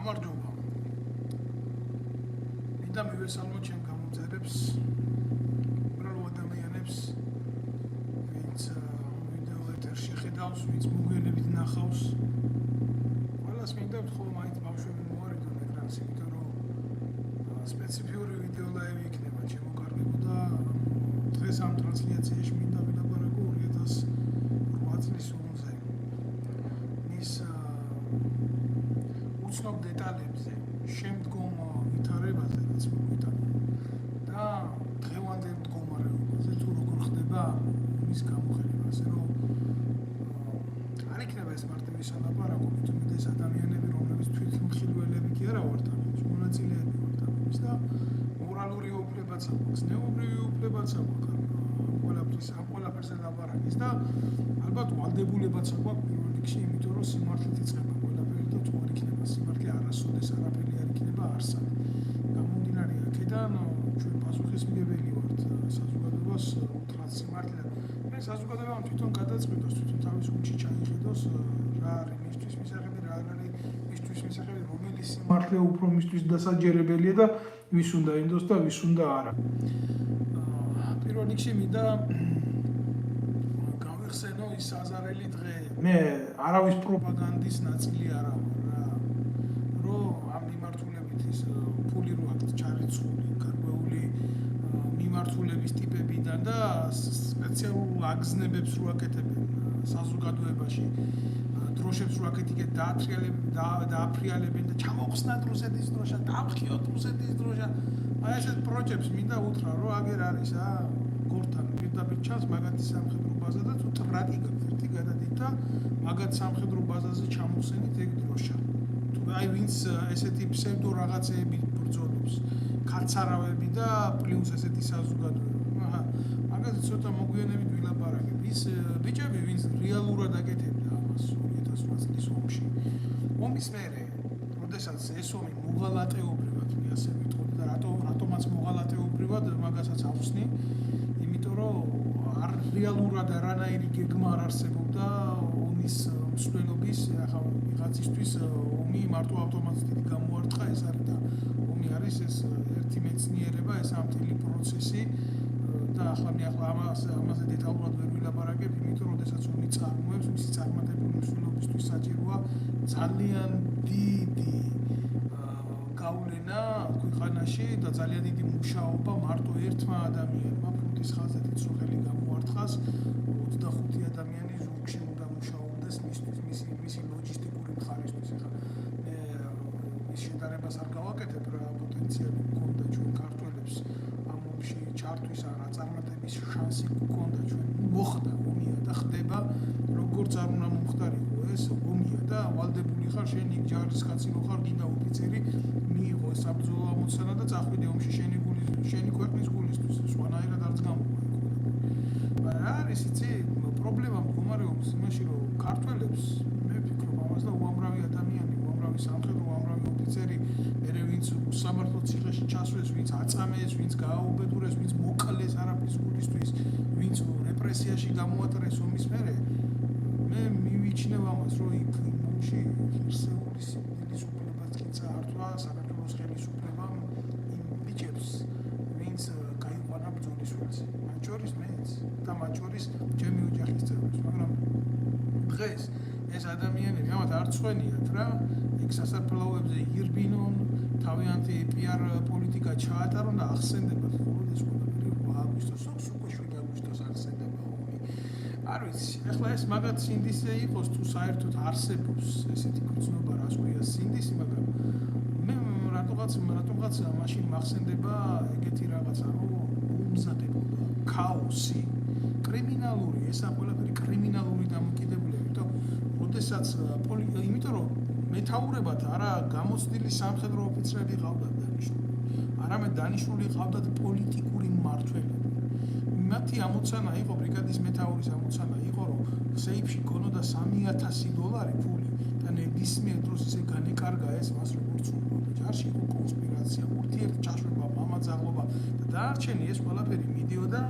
გამარჯობა. მინდა მივესალმოთ ჩემ გამომწერებს, უბრალო ადამიანებს, ვინც ვიდეო ეთერში ხედავს, ვინც მოგვიანებით ნახავს. ყველას მინდა ვთხოვ მაინც ბავშვები მოარიდონ ეკრანს, იმიტომ რომ სპეციფიური ვიდეო ლაივი იქნება შემოკარგებო და დღეს ამ ტრანსლაციაში მინდა ვილაპარაკო 2008 წლის ომზე. მის უცნობ დეტალებზე, შემდგომ ვითარებაზე, რაც მოგვიტანა და დღევანდელ მდგომარეობაზე, თუ როგორ ხდება მის გამოხელებას, რომ არ იქნება ეს მარტივი სალაპარაკო, თუმცა ეს ადამიანები, რომლებიც თვითმხილველები კი არა ვართ, მონაწილეები ვართ ამის და მორალური უფლებაც აქვს, ზნეობრივი უფლებაც აქვს ყველაფერზე ლაპარაკის და ალბათ ვალდებულებაც აქვს პირველ რიგში, იმიტომ რომ სიმართლით იწყება ყველაფერი და თუ არ იქნება სიმართლე არასოდეს არაფერი არ იქნება არსად. გამომდინარე აქედან ჩვენ პასუხისმგებელი ვართ საზოგადოებას უთხრათ სიმართლე. მე საზოგადოებამ თვითონ გადაწყვიტოს, თვითონ თავის გულში ჩაიხედოს რა არის მისთვის მისაღები, რა არ არის მისთვის მისაღები, რომელი სიმართლე უფრო მისთვის დასაჯერებელია და ვის უნდა ინდოს და ვის უნდა არა. პირველ რიგში მინდა გავიხსენო ის საზარელი დღე. მე არავის პროპაგანდის ნაწილი არა ვარ რა. რომ ამ მიმართულებით ის ფული რო აქვს ჩარიცხული, გარკვეული მიმართულების ტიპებიდან და სპეციალურ აგზნებებს რო აკეთებენ საზოგადოებაში. დროშებს რო აკეთებენ დააფრიალებენ და ჩამოხსნათ რუსეთის დროშა, დამხიოთ რუსეთის დროშა. აი ესეთ პროექტებს მინდა უთხრა, რომ აგერ არის გორთან პირდაპირ ჩანს მაგათი სამხედრო ბაზა და თუ ტრაკი ერთი გადადით და მაგათ სამხედრო ბაზაზე ჩამოვხსენით ეგ დროშა. თუ აი ვინც ესეთი ფსევდო რაღაცეები ბრძოლობს, ქარცარავები და პლუს ესეთი საზოგადოება. მაგათი ცოტა მოგვიანებით ვილაპარაკებ. ის ბიჭები, ვინც რეალურად აკეთებდა ამას 2008 წლის ომში. ომის მერე, როდესაც ეს ომი მოღალატეობრივად მე ასე ვიტყოდი და რატომაც მოღალატეობრივად მაგასაც ავხსნი, იმიტომ რომ არ რეალურად არანაირი გეგმა არ არსებობდა ომის მსვლელობის, ახლა ვიღაცისთვის ომი მარტო ავტომატურად გამოარტყა ეს არის და ომი არის ეს ერთი მეცნიერება, ეს ამთელი პროცესი და ახლა მე ამაზე დეტალურად ვერ ვილაპარაკებ, იმიტომ რომ შესაძ ომი წარმოებს, მისი წარმატებული მსვლელობისთვის საჭიროა ძალიან დიდი გავლენა ქვეყანაში და ძალიან დიდი მუშაობა მარტო ერთმა ადამიანმა ფრონტის ხაზზე თვითსროხელი გამოარტყას 25 ადამიანი ზურგში უნდა მუშაობდეს მისი ლოჯისტიკური მხარისთვის. ახლა მე მის შედარებას არ გავაკეთებ რა პოტენციალი გქონდა ჩვენ ქართველებს ამ ომში ჩართვის რა წარმატების შანსი გქონდა ჩვენ. მოხდა ომია და ხდება როგორც არ უნდა მომხდარიყო ეს ომია და ვალდებული ხარ შენ იქ ჯარისკაცი რო ხარ გინდა ოფიცერი მიიღო საბრძოლო ამოცანა და წახვიდე ომში შენი ქვეყნის გულისთვის სხვანაირად არც გამოვა. არის იცი პრობლემა მდგომარეობს იმაში რომ ქართველებს მე ვფიქრობ ამას და უამრავი ადამიანი, უამრავი სამხედრო, უამრავი ოფიცერი მერე ვინც სამართლო ციხეში ჩასვეს, ვინც აწამეს, ვინც გააუბედურეს, ვინც მოკლეს არაფრის გულისთვის, ვინც რეპრესიაში გამოატრეს ომის მერე მე მივიჩნევ ამას რომ იქ ომში ღირსეული სიკვდილის უფლებაც კი წაართვა საქართველოს ხელისუფლებამ იმ ბიჭებს ვინც გაიყვანა ბრძოლის ველზე. მათ შორის მეც და მათ შორის ჩემი ოჯახის წევრებს, მაგრამ დღეს ეს ადამიანები ამათ არ წვენიათ რა, იქ სასაფლაოებზე ირბინონ, თავიანთი PR პოლიტიკა ჩაატარონ და ახსენდებათ მხოლოდ ეს ყველაფერი 8 აგვისტოს, უკვე 7 აგვისტოს ახსენდება ომი. არ ვიცი, ახლა ეს მაგათ სინდისე იყოს თუ საერთოდ არსებობს ესეთი გრძნობა, რას ქვია სინდისი, მაგრამ მე რატომღაც მაშინ მახსენდება ეგეთი რაღაცა, რომ უმზადებოდა ქაოსი, კრიმინალური, ესა ყველაფერი კრიმინალური დამოკიდებულია, იმიტომ რომ მეთაურებად არა გამოცდილი სამხედრო ოფიცრები ყავდათ დანიშნული, არამედ დანიშნული ყავდათ პოლიტიკური მმართველები. მათი ამოცანა იყო, ბრიგადის მეთაურის ამოცანა იყო, რომ სეიფში ქონოდა $3000 ფული და ნებისმიერ დროს ისე განეკარგა ეს მას როგორც უნდა. ჯარში იყო კონსპირაცია, ურთიერთჩაშვება, მამაძაღლობა და დანარჩენი ეს ყველაფერი მიდიოდა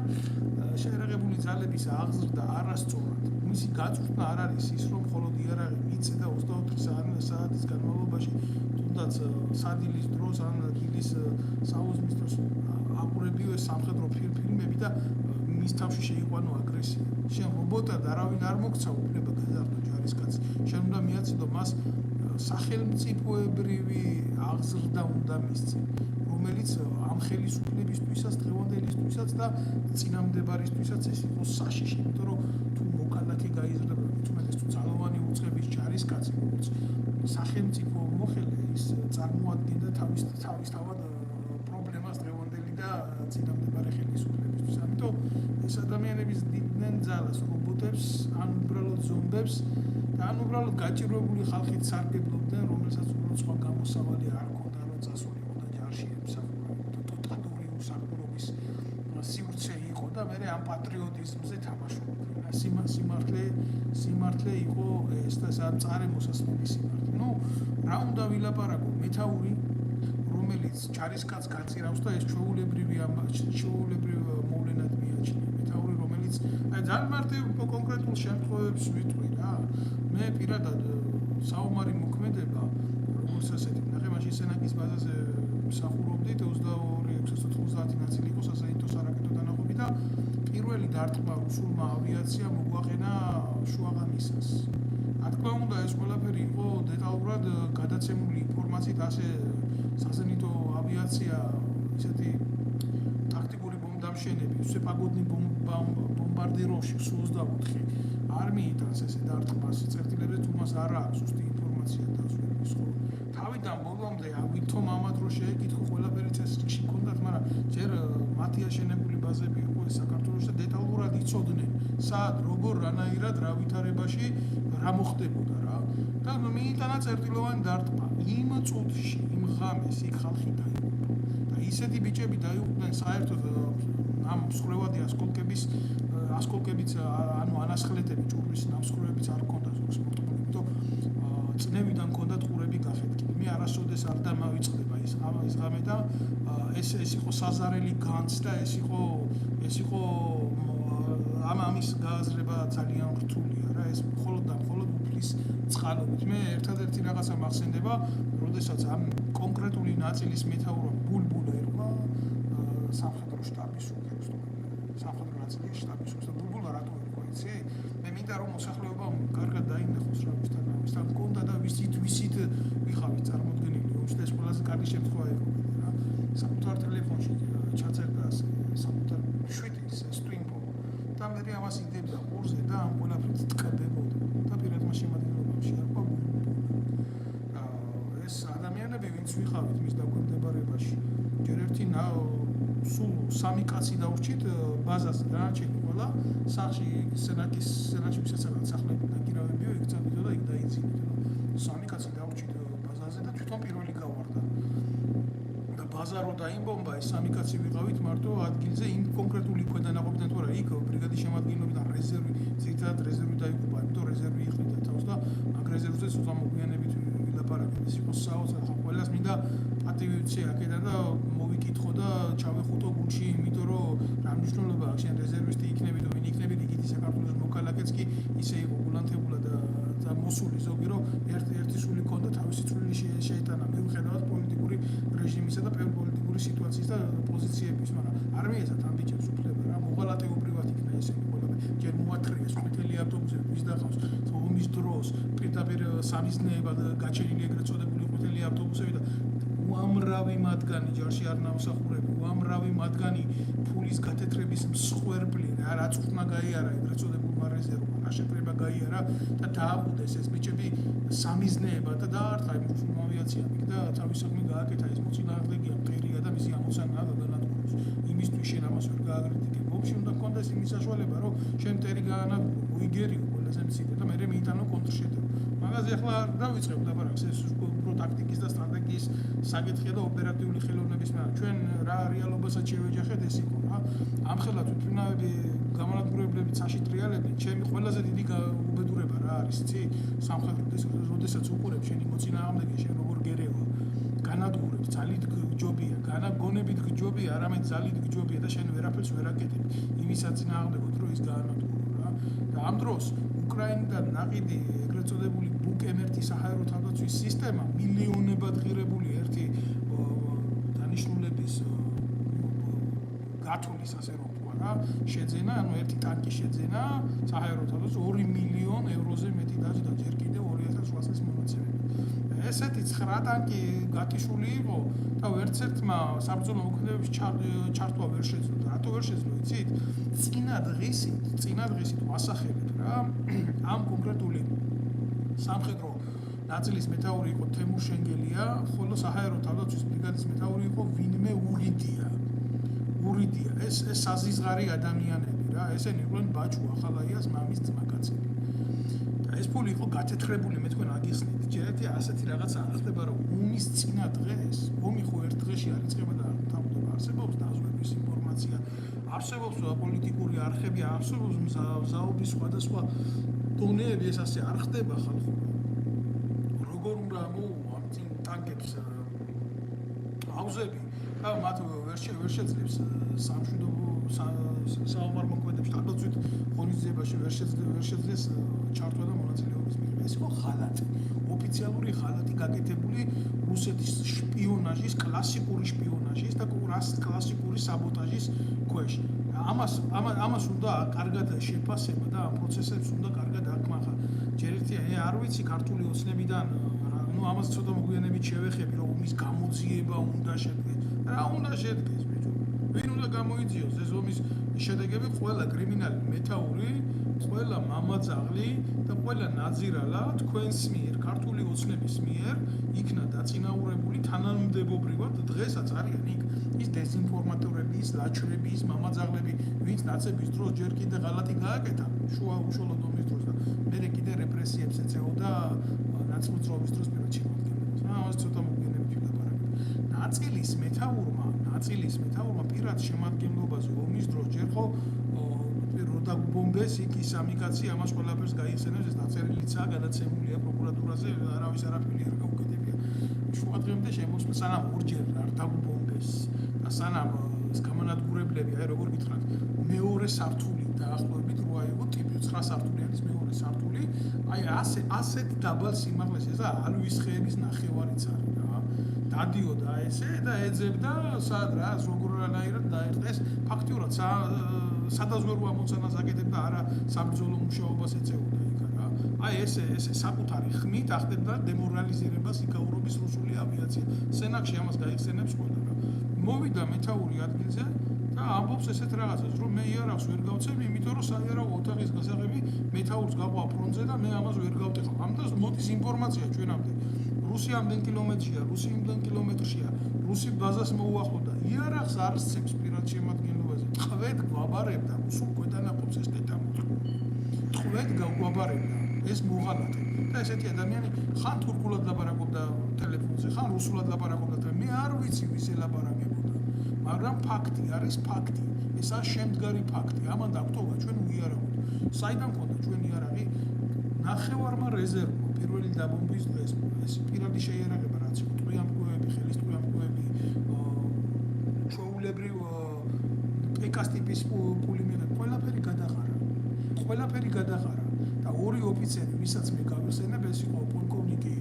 შეერაღებული ძალების აღზრდა არასწორად. მისი გაწვრთნა არ არის ის, რომ მხოლოდ იარაღი მიცე და 24 საათის განმავლობაში თუნდაც სადილის დროს ან დილის საუზმის დროს აყურებიო ეს სამხედრო ფილმები და მის თავში შეიყვანო აგრესია. შენ რობოტად არავინ არ მოგცა უფლება გაზარდო ჯარისკაცს. შენ უნდა მიაწოდო მას სახელმწიფოებრივი აღზრდა უნდა მისცე, რომელიც ამ ხელისუფლებისთვისაც, დღევანდელისთვისაც და წინამდებარისთვისაც ეს იყოს საშიში, იმიტომ რომ თუ მოქალაქე გაიზრდება, მithumetes თუ ძალოვანი უწყების ჯარისკაცი, როგორც სახელმწიფო მოხელე, ის წარმოადგენდა თავისთავად პრობლემას დღევანდელი და წინამდებარე ხელისუფლებისთვის. ამიტომ ეს ადამიანები ძნიდნენ ძალას რობოტებს, ან უბრალოდ ზომბებს და ან უბრალოდ გაჭირვებული ხალხით სარგებლობდნენ, რომელსაც უბრალოდ სხვა გამოსავალი არ ჰქონდა, რომ წასულიყო და ჯარში ემსახურებოდა. ტოტალური უსახურობის სივრცე იყო და მე ამ პატრიოტიზმზე თამაშობდნენ. სიმართლე იყო ეს და წარმოსასმელი სიმართლე. ნუ რა უნდა ვილაპარაკო, მეთაური რომელიც ჯარისკაცს გაწირავს და ეს ჩვეულებრივი მოვლენად მიაჩნია. მეთაური რომელიც ძალიან მარტივ კონკრეტულ შემთხვევებს ვიტყვი რა. მე პირადად საომარი მოქმედება როგორც ასეთი ნახე მაშინ სენაკის ბაზაზე მსახურობდი 22-690 ნაწილი იყო საზეიმო სარაკეტო დანაყოფი და პირველი დარტყმა რუსულმა ავიაციამ მოგვაყენა შუაღამისას. რა თქმა უნდა ეს ყველაფერი იყო დეტალურად გადაცემული ინფორმაციით, ასე საზენიტო ავიაცია ისეთი ტაქტიკური ბომბდამშენები, სუპაგოდნი ბომბარდიროში Su-24 არ მიიტანს ესე დარტყმას წერტილებზე, თუ მას არ აქვს ზუსტი ინფორმაცია დასვენის ხო. თავიდან ბოლომდე ავითომ ამათ რო შეეკითხო ყველაფერი წესრიგში ჰქონდათ, მაგრამ ჯერ მათი აშენებული ბაზები იყო საქართველოში და დეტალურად იცოდნენ სად, როგორ, რანაირად, რა ვითარებაში რა მოხდებოდა რა. და მიიტანა წერტილოვანი დარტყმა. იმ წუთში, იმ ღამეს იქ ხალხი დაიღუპა. და ისეთი ბიჭები დაიღუპნენ საერთოდ ამ მსხლევადი ასკოლკებიც ანუ ანასხლეტები ჭურვის ნამსხვრევებიც არ ჰქონდა ზოგს მოტყული, იმიტომ წნევიდან ჰქონდათ ყურები გახეთქილი. მე არასოდეს არ დამავიწყდება ის ღამე და ეს იყო საზარელი განც და ეს იყო ამის გააზრება ძალიან რთულია რა. ეს მხოლოდ და მხოლოდ უფლის წყალობით. მე ერთადერთი რაღაცა მახსენდება, როდესაც ამ კონკრეტული ნაწილის მეთაურმა ბულბულა ერქვა სამხედრო შტაბის უფროს. სამხედრო ნაწილის შტაბის უფროს და ბულბულა რატო ერქვა, იცი? მე მინდა რომ მოსახლეობა კარგად დაინახოს რა ვისთან მქონდა და ვისით ვიხავით წარმოდგენილი. უშუალოდ ეს ყველაზე კარგი შემთხვევა იყო რა. საკუთარ ტელეფონში ჩაწერდა საკუთარ შვიდის სტვინგო და მე ამას იდებდა ყურზე და ამ ყველაფერს ტკბებოდა და პირადმა შემადგენლობამ შეარყვა და ეს ადამიანები ვინც ვიხავით მის დაქვემდებარებაში ჯერ ერთი სულ 3 კაცი დავრჩით ბაზაზე დანარჩენი ყველა სახლში სენაკის ვისაცაც სახლები დაგირავებიო იქ წავიდა და იქ დაიძინეთ 3 კაცი დავრჩით ბაზაზე და თვითონ პირველი გავარდა და ბაზა რო დაიმბომბა ეს 3 კაცი ვიყავით მარტო ადგილზე იმ კონკრეტული ქვედანაყოფიდან თუ არა იქ ბრიგადის შემადგენლობიდან რეზერვი ზედად რეზერვი დაიღუპა იმიტომ რეზერვი იხდიდა თავს და მაგ რეზერვზე სულ მოგვიანებით ვილაპარაკეთ ეს იყო საოცარ ყველას მინდა პატივი ვიცი აქედან და მოვიკითხო და ჩავეხუტო გულში იმიტომ რომ რა მნიშვნელობა აქვს შენ რეზერვისტი იქნები თუ ვინ იქნები რიგითი საქართველოს მოქალაქეც კი ისე იყო გულანთებულა და მოსული ზოგი რომ ერთი სული ქონდა თავისი წვლილი შეიტანა მიუხედავად პოლიტიკური რეჟიმისა და პოლიტიკური სიტუაციის და პოზიციების მაგრამ არ მიეცათ ამ ბიჭებს უფლება რა მოღალატეობრივად იქნა ესენი ყველაფერი ჯერ მოათრიეს ყვითელი ავტობუსები ვის დახავს ომის დროს პირდაპირ სამიზნეებად გაჩენილი ეგრეთ წოდებული ყვითელი ავტობუსები და უამრავი მათგანი ჯარში არ ნამსახურები, უამრავი მათგანი ფულის გათეთრების მსხვერპლი, რაც უხმა გაიარა ეგრეთ წოდებულმა რეზერვმა, რა შეკრება გაიარა და დააყუდეს ეს ბიჭები სამიზნეებად და დაარტყა იმ რუსულმა ავიაციამ და თავის საქმე გააკეთა ეს მოწინააღმდეგეა მტერია და მისი ამოცანა გადანადგუროს. იმისთვის შენ ამას ვერ გააგრიდიკებ. ოფში უნდა გქონდეს იმის საშუალება, რომ შენ მტერი გაანადგურო, მოიგერიო ყველაზე მცირე და მერე მიიტანო კონტრშეტევა. მაგაზე ახლა არ დავიწყებ ლაპარაკს ეს უფრო ტაქტიკის და სტრატეგიის საკითხია და ოპერატიული ხელოვნების მაგრამ ჩვენ რა რეალობასაც შევეჯახეთ ეს იყო რა ამხელა თვითმფრინავები გამონადგურებლები საშით რეალები ჩემი ყველაზე დიდი უბედურება რა არის იცი სამხედროს როდესაც უყურებ შენი მოწინააღმდეგე შენ როგორ გერევა განადგურებს ძალით გჯობია განაგონებით გჯობია არამედ ძალით გჯობია და შენ ვერაფერს ვერ აკეთებ იმის საწინააღმდეგოდ რომ ის გაანადგურო რა და ამ დროს უკრაინიდან ნაყიდი ეგრეთ წოდებული უკემერთი საჰაერო თავდაცვის სისტემა მილიონებად ღირებული ერთი დანიშნულების გათვლის ასე რომ ვთქვა რა შეძენა, ანუ ერთი ტანკი შეძენა საჰაერო თავდაცვის 2 მილიონ ევროზე მეტი დაჯდა ჯერ კიდევ 2800 მონაცემები. ესეთი 9 ტანკი გათიშული იყო და ერთ-ერთმა საბრძოლო მოქმედებების ჩართვა ვერ შეძლო. რატო ვერ შეძლო იცით? წინა დღისით ვასახელებ რა ამ კონკრეტული სამხედრო ნაწილის მეთაური იყო თემურ შენგელია, ხოლო საჰაერო თავდაცვის ბრიგადის მეთაური იყო ვინმე ურიდია. ეს საზიზღარი ადამიანები რა, ესენი იყვნენ ბაჩუ ახალაიას მამის ძმაკაცები. და ეს ფული იყო გათეთრებული, მე თქვენ აგიხსნით. ჯერეთი ასეთი რაღაც არ ხდება, რომ ომის წინა დღეს, ომი ხო ერთ დღეში არ იწყება და თავდება, არსებობს დაზვერვის ინფორმაცია, არსებობს პოლიტიკური არხები, არსებობს მზაობის სხვადასხვა დონეები, ეს ასე არ ხდება ხალხურად. როგორ უნდა მოუვა წინ ტანკებს აუზები და მათ ვერ შეძლებს სამშვიდობო საომარ მოქმედებში თავდაცვით ღონისძიებაში ვერ შეძლეს ჩართვა და მონაწილეობის მიღება. ეს იყო ხალატი, ოფიციალური ხალატი გაკეთებული რუსეთის შპიონაჟის, კლასიკური შპიონაჟის და კლასიკური საბოტაჟის ქვეშ. ამას უნდა კარგად შეფასება და ამ პროცესებს უნდა კარგად აკმაყა. ჯერ ერთია, არ ვიცი ქართული ოცნებიდან, ამას ცოტა მოგვიანებით შევეხები, რომ ომის გამოძიება უნდა შედგეს. რა უნდა შედგეს, ბიჭო? ვინ უნდა გამოიძიოს ეს ომის შედეგები? ყველა კრიმინალი მეთაური, ყველა მამაძაღლი და ყველა ნაძირალა თქვენს მიერ, ქართული ოცნების მიერ იქნა დაწინაურებული თანამდებობრივად, დღესაც არიან იქ ის დეზინფორმატორები, ის ლაჩრები, ის მამაძაღლები, ვინც ნაცების დროს ჯერ კიდე ღალატი გააკეთა, შუა უშუალოდ ომის დროს და მერე კიდე რეპრესიებს ეწეოდა ნაცმოძრაობის დროს პირველ შემადგენლობას. ამას ცოტა მოგვიანებით ვილაპარაკებთ. ნაწილის მეთაურმა პირად შემადგენლობაზე ომის დროს ჯერ ხო როდა ბომბეს იქ ის ამიკაცი ამას ყველაფერს გაიხსენებს, ეს დაწერილიცაა, გადაცემულია პროკურატურაზე, არავის არაფერი არ გაუკეთებია. შუა დღემდე შემოსვლა სანამ ორჯერ არ დაგუბომბეს და სანამ გამანადგურებლები, აი როგორ გითხრათ, მეორე სართული დაახლოებით რა იყო, ტიპი 9 სართულიანის მეორე სართული, აი ასეთ დაბალ სიმაღლეს ესა ალვის ხეების ნახევარიც არის რა. დადიოდა ესე და ეძებდა სად რა, როგორანაირად დაერტყეს, ფაქტიურად სადაზვერვო ამოცანას აკეთებდა, არა საბრძოლო მუშაობას ეწეოდა იქ რა. აი ესე საკუთარი ხმით ახდენდა დემორალიზირებას იქაურობის რუსული ავიაცია. სენაკში ამას გაიხსენებს ყველა რა. მოვიდა მეთაური ადგილზე და ამბობს ესეთ რაღაცას, რომ მე იარაღს ვერ გავცემ, იმიტომ რომ საიარაღო ოთახის გასაღები მეთაურს გაყვა ფრონტზე და მე ამას ვერ გავტეხავ. ამიტომ მოდის ინფორმაცია ჩვენამდე. რუსი ამდენ კილომეტრშია, რუსი ამდენ კილომეტრშია, რუსი ბაზას მოუახლოვდა. იარაღს არ სცემს პირად შემადგენლობაზე. ტყვედ გვაბარებდა, რუსულ ქვედანაყოფს ეს დეტამოთხრა. ტყვედ გვაბარებდა ეს მოღალატე. და ესეთი ადამიანი ხან თურქულად ლაპარაკობდა ტელეფონზე, ხან რუსულად ლაპარაკობდა და მე არ ვიცი ვის ელაპარაკებოდა. მაგრამ ფაქტი არის ფაქტი. ესაა შემდგარი ფაქტი. ამან დაგტოვა ჩვენ უიარაღოთ. საიდან მქონდა ჩვენ იარაღი? ნახევარმა რეზერვმა პირველი დაბომბვის დღეს ეს პირადი შეიარაღება რაც იყო, ტყვიამფრქვევები, ხელის ტყვიამფრქვევები, ჩვეულებრივ პეკას ტიპის პულიმეტები, ყველაფერი გადაღარა და ორი ოფიცერი, ვისაც მე გავიხსენებ, ეს იყო პოლკოვნიკი,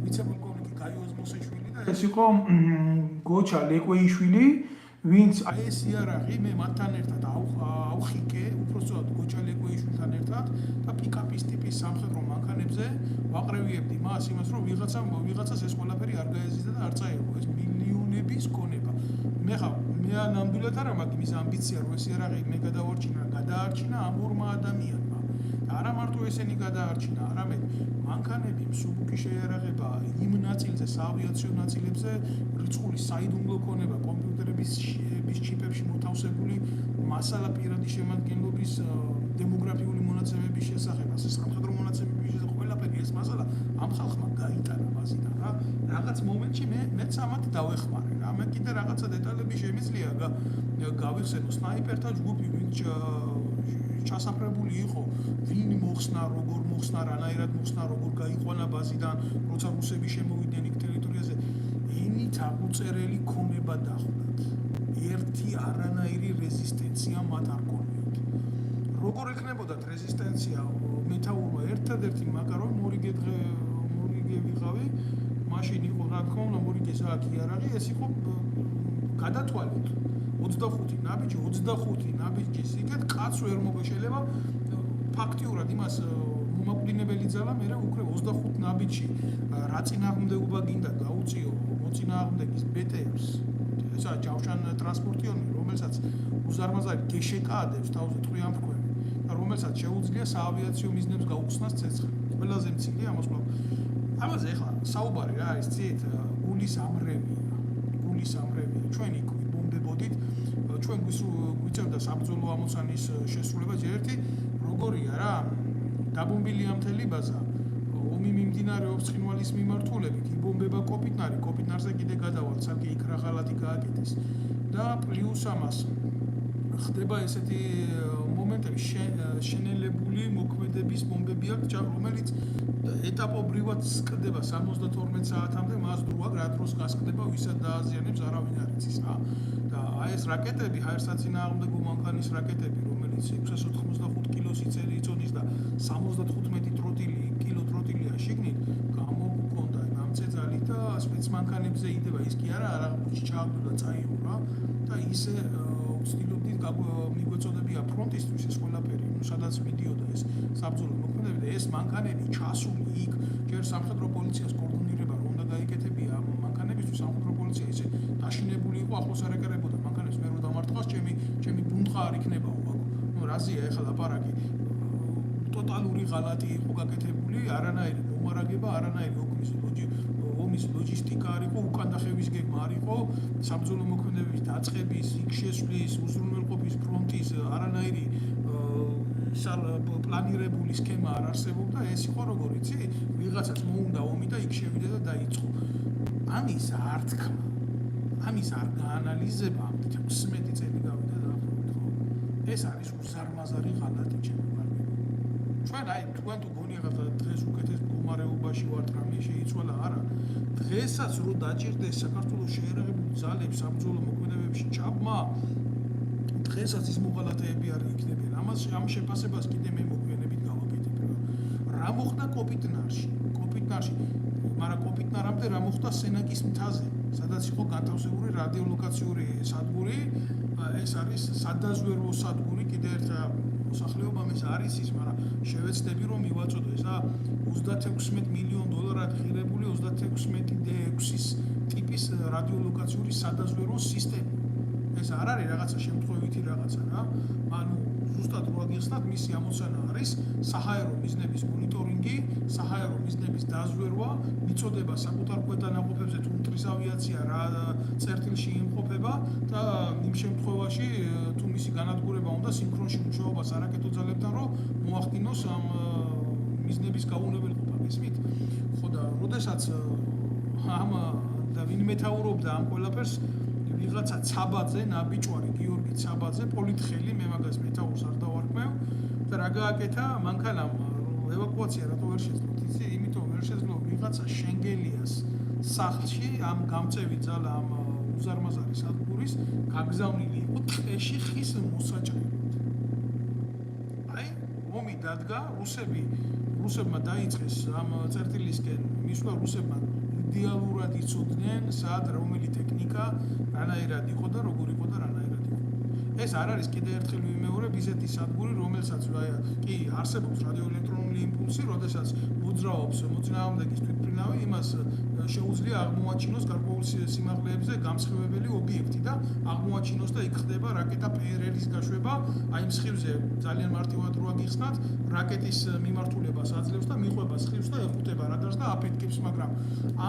ვიცე-პოლკოვნიკი გაიოზ მოსეშვილი და ეს იყო გოჩა ლეკვეიშვილი, ვინც ეს იარაღი მე მათთან ერთად ავხიკე, უпростоად გოჩა ლეკვეიშვილთან ერთად და პიკაპის ტიპის სამხედრო მანქანებზე ვაყრევიებდი მას იმას, რომ ვიღაცას ეს ყველაფერი არ გაეზიდა და არ წაიღო, ეს მილიონების ქონება. მე ნამდვილად არ მაქვს იმის ამბიცია, რომ ეს იარაღი მე გადაარჩინა ამ ორმა ადამიანმა. და არა მარტო ესენი გადაარჩინა, არამედ მანქანები, მსუბუქი შეიარაღება, იმ ნაწილზე, საავიაციო ნაწილებზე რიცხული საიდუმლო ქონება, კომპიუტერების ჩიპებში მოთავსებული მასალა პირადი შემადგენლობის დემოგრაფიული მონაცემების შესახებ, ასე სამხედრო მონაცემების შესახებ, ყველაფერი ეს მასალა ამ ხალხმა გაიტანა მასიდან რა. რაღაც მომენტში მეც ამათ დავეხმარე რა. მე კიდე რაღაცა დეტალები შემიძლია გავიხსენო სნაიპერთა ჯგუფი, ვინც ჩასაფრებული იყო, ვინ მოხსნა, როგორ მოხსნა, რანაირად მოხსნა, როგორ გაიყვანა ბაზიდან, როცა რუსები შემოვიდნენ იქ ტერიტორიაზე, ენით აღუწერელი ქონება დახვდათ. ერთი არანაირი რეზისტენცია მათ არ ქონიათ. როგორ ექნებოდათ რეზისტენცია მეთაურმა ერთადერთი მაგარო მორიგე მორიგე ვიყავი, მაშინ იყო რა თქმა უნდა მორიგეს აქ იარაღი, ეს იყო გადათვალეთ 25 ნაბიჯი 25 ნაბიჯის იქეთ კაც ვერ მოგეშელება ფაქტიურად იმას მომაკვდინებელი ძალა მე უკვე 25 ნაბიჯი რა წინააღმდეგობა გინდა გაუწიო მოწინააღმდეგის ბეტერს ესა ჯავშან ტრანსპორტიონი რომელსაც უზარმაზარი გეშეკადებს თავზე ტყვიამფრქვევი და რომელსაც შეუძლია საავიაციო მიზნებს გაუხსნას ცეცხლი ყველაზე მცირე ამოსვლა ამაზე ახლა საუბარი რა არის ცით გულის ამრევია ჩვენ იქ ვიბომბებოდით ჩვენ გვიწევდა საბრძოლო ამოცანის შესრულება ერთი როგორია რა დაბომბილია მთელი ბაზა ომი მიმდინარეობს ცხინვალის მიმართულებით იბომბება კოპიტნარზე კიდე გადავალ სანკე იქ რა ღალატი გააკეთეს და პლუს ამას ხდება ესეთი მომენტები შენელებული მოქმედების ბომბები აქვს რომელიც ეტაპობრივად სკდება 72 საათამდე მას დროა რა დროს გასკდება ვისაც დააზიანებს არავინ არ იცის რა და აი ეს რაკეტები ჰაერსაწინააღმდეგო მანქანის რაკეტები რომელიც 685 კილოს იწონის და 75 კილო ტროტილია შიგნით გამოგქონდა ამ წეძალით და სპეცმანქანებზე იდება ის კი არა ჩააგდო და წაიღო რა და ისე ვცდილობდით მიგვეწოდებია ფრონტისთვის ეს ყველაფერი სადაც მიდიოდა ეს საბრძოლო მოქმედებები და ეს მანქანები ჩასული იქ ჯერ სამხედრო პოლიციას კორდონირება რომ უნდა გაიკეთებია ამ მანქანებისთვის სამხედრო პოლიცია ისე დაშინებული იყო ახლოს არ ეკარებოდა მანქანებს მე რო დამარტყავს ჩემი ბუნტყა არ იქნებაო ну რაზია ეხლა ლაპარაკი ტოტალური ღალატი იყო გაკეთებული არანაირი მომარაგება არანაირი ომის ლოჯისტიკა არ იყო უკან დახევის გეგმა არ იყო საბრძოლო მოქმედებების დაწყების იქ შესვლის უზრუნველყოფის ფრონტის არანაირი პლანირებული სქემა არ არსებობდა ეს იყო როგორ იცი ვიღაცას მოუნდა ომი და იქ შევიდა და დაიწყო ამის არ თქმა ამის არ გაანალიზება ამ 16 წელი გავიდა დაახლოებით ხო ეს არის უზარმაზარი ღალატი ჩემი ჩვენ აი თქვენ თუ გონიათ დღეს უკეთეს მდგომარეობაში ვართ რამე შეიცვალა არა დღესაც რო დაჭირდეს საქართველოს შეერაღებული ძალებს საბრძოლო მოქმედებებში ჩაბმა დღესაც ის მოღალატეები არ იქნებიან ამ შეფასებას კიდე მე მოგვიანებით გავაკეთებ რა მოხდა კოპიტნარში მაგრამ კოპიტნარამდე რა მოხდა სენაკის მთაზე სადაც იყო განთავსებული რადიოლოკაციური სადგური ეს არის სადაზვერვო სადგური კიდე ერთ მოსახლეობამ ეს არის ის მაგრამ შევეცდები რომ მივაწოდო ესა 36 მილიონ დოლარად ღირებული 36D6-ის ტიპის რადიოლოკაციური სადაზვერვო სისტემა ეს არ არის რაღაცა შემთხვევითი რაღაცა რა ანუ ზუსტად რო აგიხსნათ მისი ამოცანა არის საჰაერო მიზნების მონიტორინგი საჰაერო მიზნების დაზვერვა მიწოდება საკუთარ ქვედანაყოფებზე თუ მტრის ავიაცია რა წერტილში იმყოფება და იმ შემთხვევაში თუ მისი განადგურება უნდა სინქრონში მუშაობას არაკეტო ძალებთან რომ მოახდინოს ამ მიზნების გაუნებელყოფა გესმით ხო და როდესაც ამ და ვინ მეთაურობდა ამ ყველაფერს ვიღაცა ცაბაძე ნაბიჭვარი გიორგი ცაბაძე პოლიტხელი მე მაგას მეთაურს არ დავარქმევ და რა გააკეთა მანქანამ ევაკუაცია რატო ვერ შეძლო იცი იმიტომ ვერ შეძლო ვიღაცა შენგელიას სახლში ამ გამწევი ძალა ამ უზარმაზარი სადგურის გაგზავნილი იყო ტყეში ხის მოსაჭრელად აი ომი დადგა რუსებმა დაიწყეს ამ წერტილისკენ მისვლა რუსებმა იდეალურად იცოდნენ სად რომელი ტექნიკა რანაირად იყო და როგორ იყო და რანაირად იყო ეს არ არის კიდე ერთხელ ვიმეორებ ისეთი სადგური რომელსაც კი არსებობს რადიოელექტრონული იმპულსი როდესაც მოძრაობს მოწინააღმდეგის თვითმფრინავი იმას შეუძლია აღმოაჩინოს გარკვეულ სიმაღლეებზე გამსხივებელი ობიექტი და აღმოაჩინოს და იქ ხდება რაკეტა PRL-ის გაშვება აი მსხივზე ძალიან მარტივად რო აგიხსნათ რაკეტის მიმართულებას აძლევს და მიყვება სხივს და ეხუტება რადარს და აფეთქებს მაგრამ